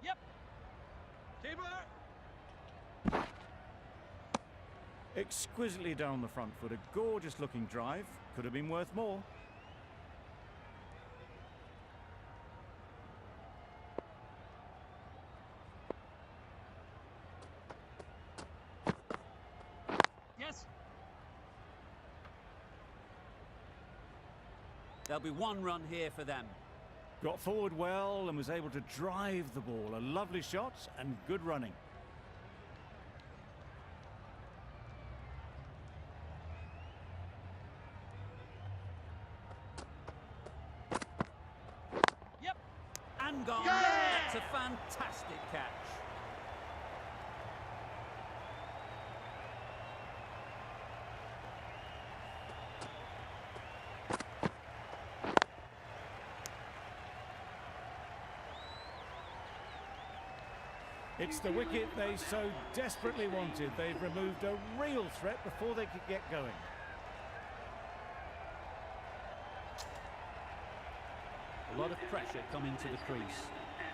Yep. Keeper. Exquisitely down the front foot, a gorgeous looking drive. Could have been worth more. Yes. There'll be 1 run here for them. Got forward well and was able to drive the ball. A lovely shot and good running. Yep. And gone. Yeah! That's a fantastic catch. It's the wicket they so desperately wanted. They've removed a real threat before they could get going. A lot of pressure coming to the crease.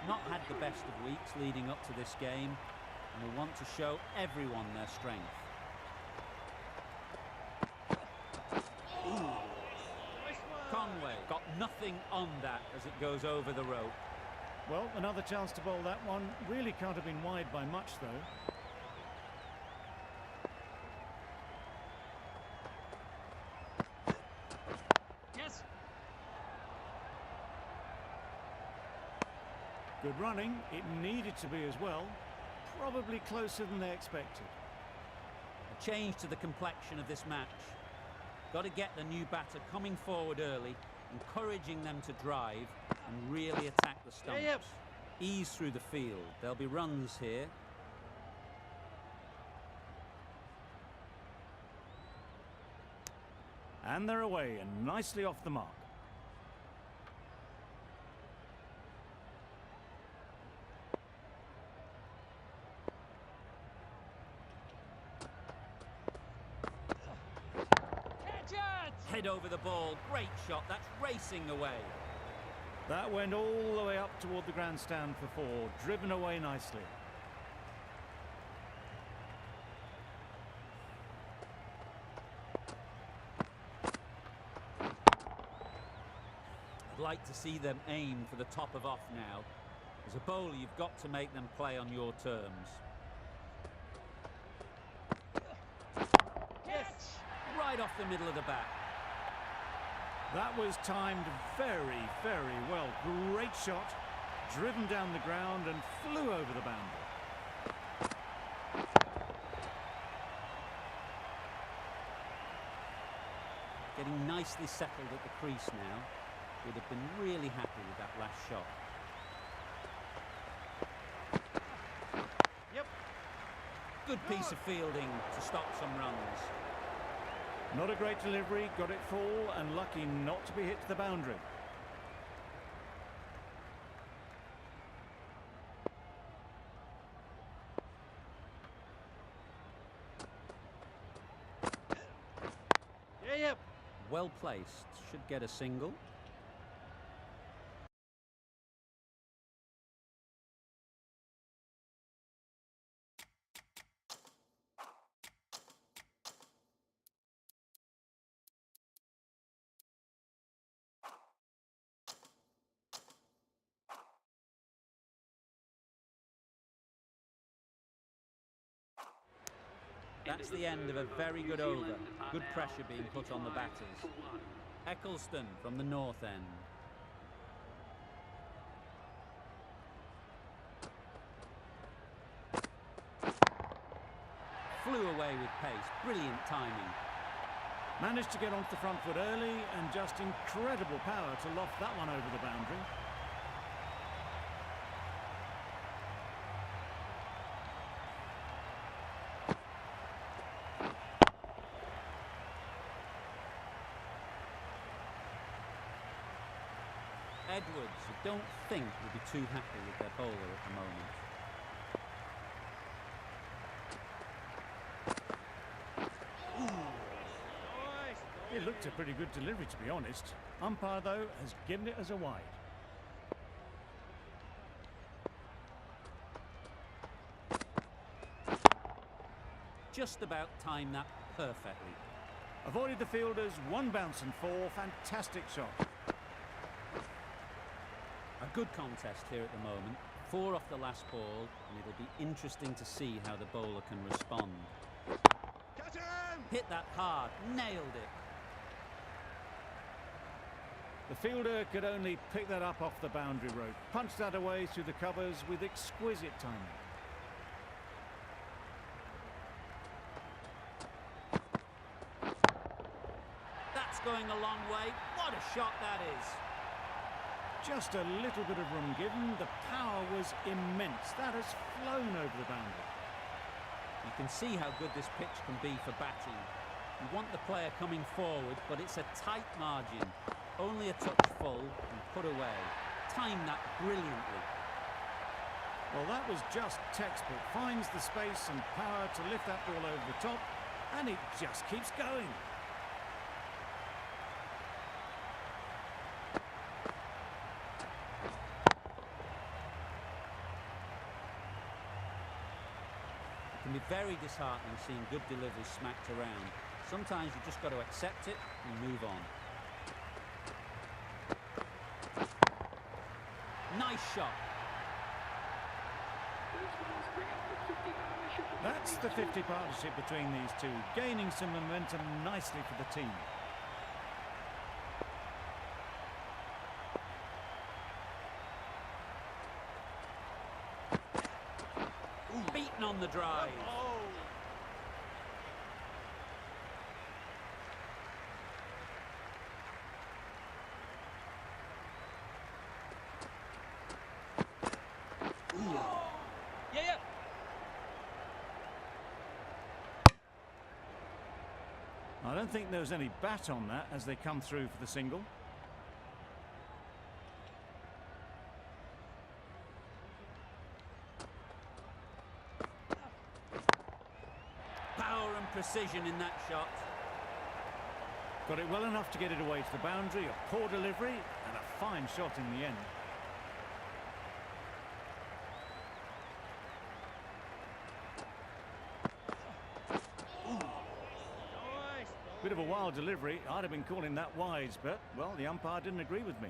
Not had the best of weeks leading up to this game, and will want to show everyone their strength. Conway got nothing on that as it goes over the rope. Well, another chance to bowl that one. Really can't have been wide by much, though. Yes. Good running. It needed to be as well. Probably closer than they expected. A change to the complexion of this match. Got to get the new batter coming forward early, encouraging them to drive and really attack the stumps. Yep. Ease through the field. There'll be runs here. And they're away and nicely off the mark. Catch it. Head over the ball. Great shot. That's racing away. That went all the way up toward the grandstand for 4, driven away nicely. I'd like to see them aim for the top of off now. As a bowler, you've got to make them play on your terms. Catch. Right off the middle of the bat. That was timed very, very well. Great shot, driven down the ground and flew over the boundary. Getting nicely settled at the crease now. Would have been really happy with that last shot. Yep. Good piece of fielding to stop some runs. Not a great delivery, got it full and lucky not to be hit to the boundary. Yep. Well placed. Should get a single. That's the end of a very good over. Good pressure being put on the batters. Eccleston from the north end. Flew away with pace. Brilliant timing. Managed to get onto the front foot early and just incredible power to loft that one over the boundary. Edwards, I don't think, will be too happy with their bowler at the moment. It looked a pretty good delivery, to be honest. Umpire, though, has given it as a wide. Just about timed that perfectly. Avoided the fielders, one bounce and four. Fantastic shot. A good contest here at the moment. 4 off the last ball, and it'll be interesting to see how the bowler can respond. Catch him! Hit that hard, nailed it. The fielder could only pick that up off the boundary rope. Punched that away through the covers with exquisite timing. That's going a long way. What a shot that is. Just a little bit of room given. The power was immense. That has flown over the boundary. You can see how good this pitch can be for batting. You want the player coming forward, but it's a tight margin. Only a touch full and put away. Timed that brilliantly. Well, that was just textbook. Finds the space and power to lift that ball over the top, and it just keeps going. It can be very disheartening seeing good deliveries smacked around. Sometimes you just got to accept it and move on. Nice shot. That's the 50 partnership between these two, gaining some momentum nicely for the team. Beaten on the drive. Yeah. I don't think there was any bat on that as they come through for the single. Power and precision in that shot. Got it well enough to get it away to the boundary, a poor delivery and a fine shot in the end. Bit of a wild delivery. I'd have been calling that wise, but, well, the umpire didn't agree with me.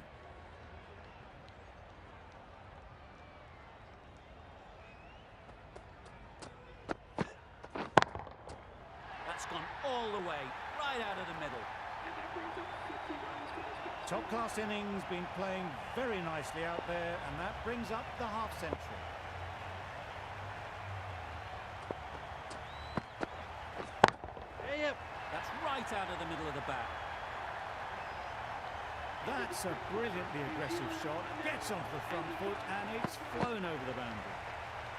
That's gone all the way, right out of the middle. Top-class innings, been playing very nicely out there, and that brings up the half-century. That's right out of the middle of the bat. That's a brilliantly aggressive shot. Gets onto the front foot, and it's flown over the boundary.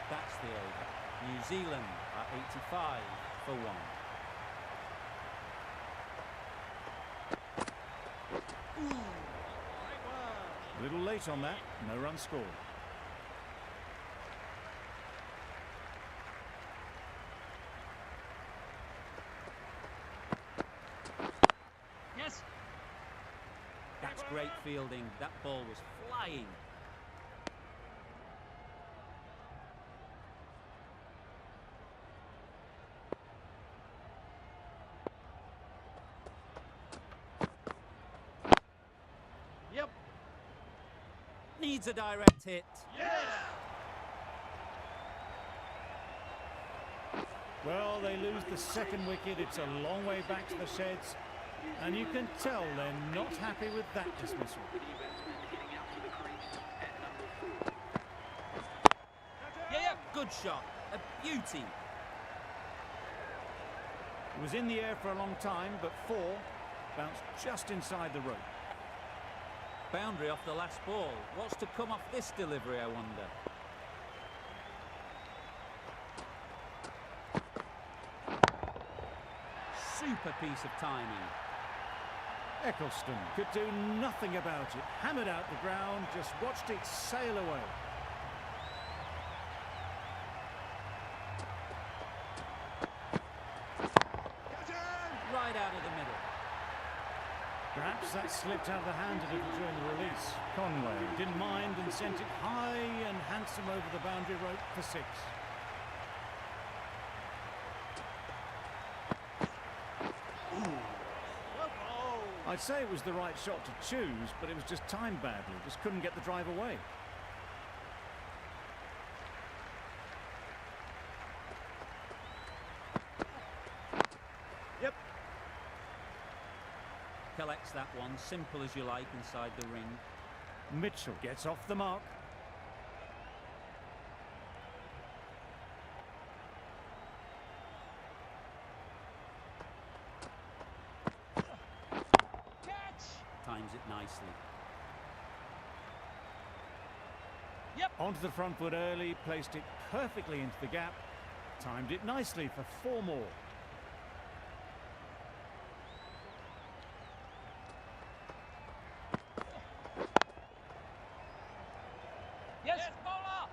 That's the over. New Zealand are 85 for 1. A little late on that, no run scored. Yes. That's great fielding. That ball was flying. Yep. Needs a direct hit. Well, they lose the second wicket. It's a long way back to the sheds, and you can tell they're not happy with that dismissal. Yeah, good shot. A beauty. It was in the air for a long time, but 4 bounced just inside the rope. Boundary off the last ball. What's to come off this delivery, I wonder? Super piece of timing. Eccleston could do nothing about it. Hammered out the ground, just watched it sail away. Right out of the middle. Perhaps that slipped out of the hand a little during the release. Conway didn't mind and sent it high and handsome over the boundary rope for 6. I'd say it was the right shot to choose, but it was just timed badly. Just couldn't get the drive away. Yep. Collects that one, simple as you like, inside the ring. Mitchell gets off the mark. Times it nicely. Yep. Onto the front foot early, placed it perfectly into the gap. Timed it nicely for 4 more. Yes, bowler.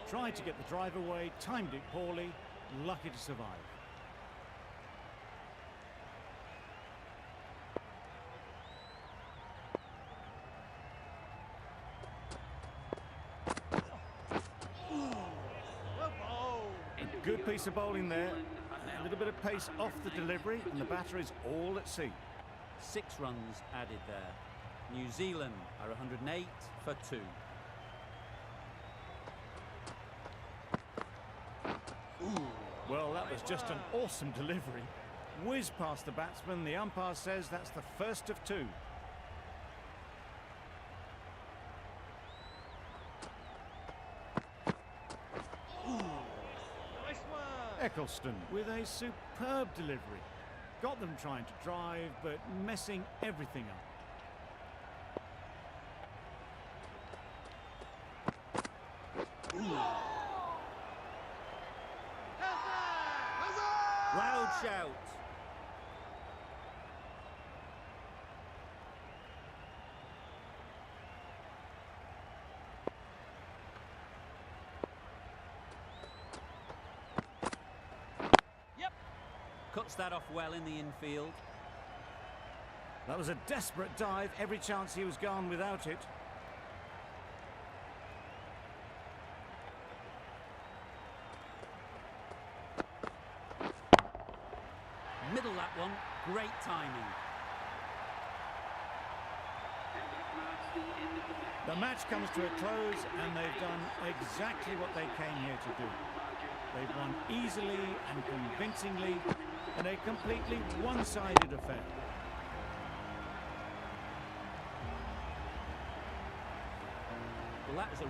Tried to get the drive away, timed it poorly, lucky to survive. A good piece of bowling there, a little bit of pace off the delivery, and the batter is all at sea. 6 runs added there. New Zealand are 108 for 2. Well, that was just an awesome delivery. Whiz past the batsman. The umpire says that's the first of 2. Nice one. Eccleston with a superb delivery. Got them trying to drive, but messing everything up. Loud shout. Yep. Cuts that off well in the infield. That was a desperate dive. Every chance he was gone without it. Middle that one. Great timing. The match comes to a close, and they've done exactly what they came here to do. They've won easily and convincingly in a completely one-sided affair. Well, that was a...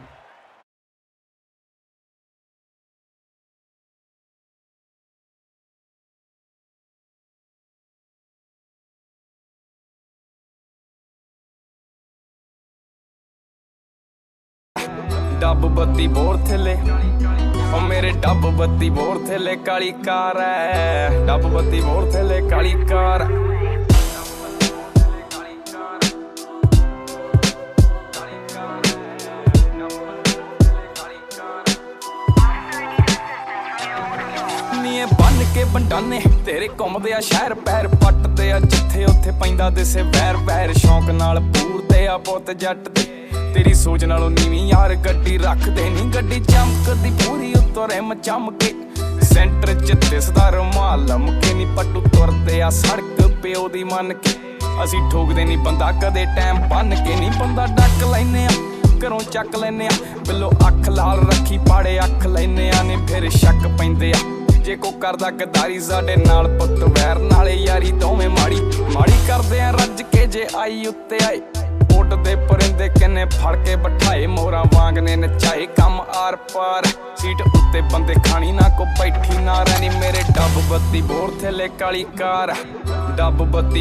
dub बत्ती bore थले ओ मेरे dub बत्ती bore थले काली car है dub बत्ती bore थले काली car नीए बन के बंडाने तेरे घुमदे आ शहर पैर पटदे आ जिथे उथे पैंदा दिसे वैर वैर शौक नाल पूरदे आ पुत जट दे तेरी सोच नालों नीवी यार गड्डी रख दे नी गड्डी चमकदी पूरी उत्तों रिम चमके सेंटर च दिसदा रुमाल लमके नी पट्टू तुरदे आ सड़क प्यो दी मन के असी ठोकदे नी बंदा कदे टाइम बन के नी बंदा डक लैने आ घरों चक लैने आ बिलो अख लाल रखी पाड़े अख लैने आ नी फिर शक पैंदे आ ਜੇ ਕੋ ਕਰਦਾ ਗਦਾਰੀ ਸਾਡੇ ਨਾਲ ਪੁੱਤ ਵੈਰ ਨਾਲੇ ਯਾਰੀ ਦੋਵੇਂ ਮਾੜੀ ਮਾੜੀ ਕਰਦੇ ਆ ਰੱਜ ਕੇ ਜੇ ਆਈ ਉੱਤੇ ਆਏ ਉੱਡਦੇ ਪਰਿੰਦੇ ਕਿੰਨੇ ਫੜ ਕੇ ਬਿਠਾਏ ਮੋਰਾਂ ਵਾਂਗ ਨੇ ਨਚਾਏ ਕੰਮ ਆਰ ਪਾਰ ਸੀਟ ਉੱਤੇ ਬੰਦੇ ਖਾਣੀ ਨਾ ਕੋ ਬੈਠੀ ਨਾ ਰਹਿਣੀ ਮੇਰੇ ਡੱਬ ਬੱਤੀ ਬੋਰ ਥੱਲੇ ਕਾਲੀ ਕਾਰ ਡੱਬ ਬੱਤੀ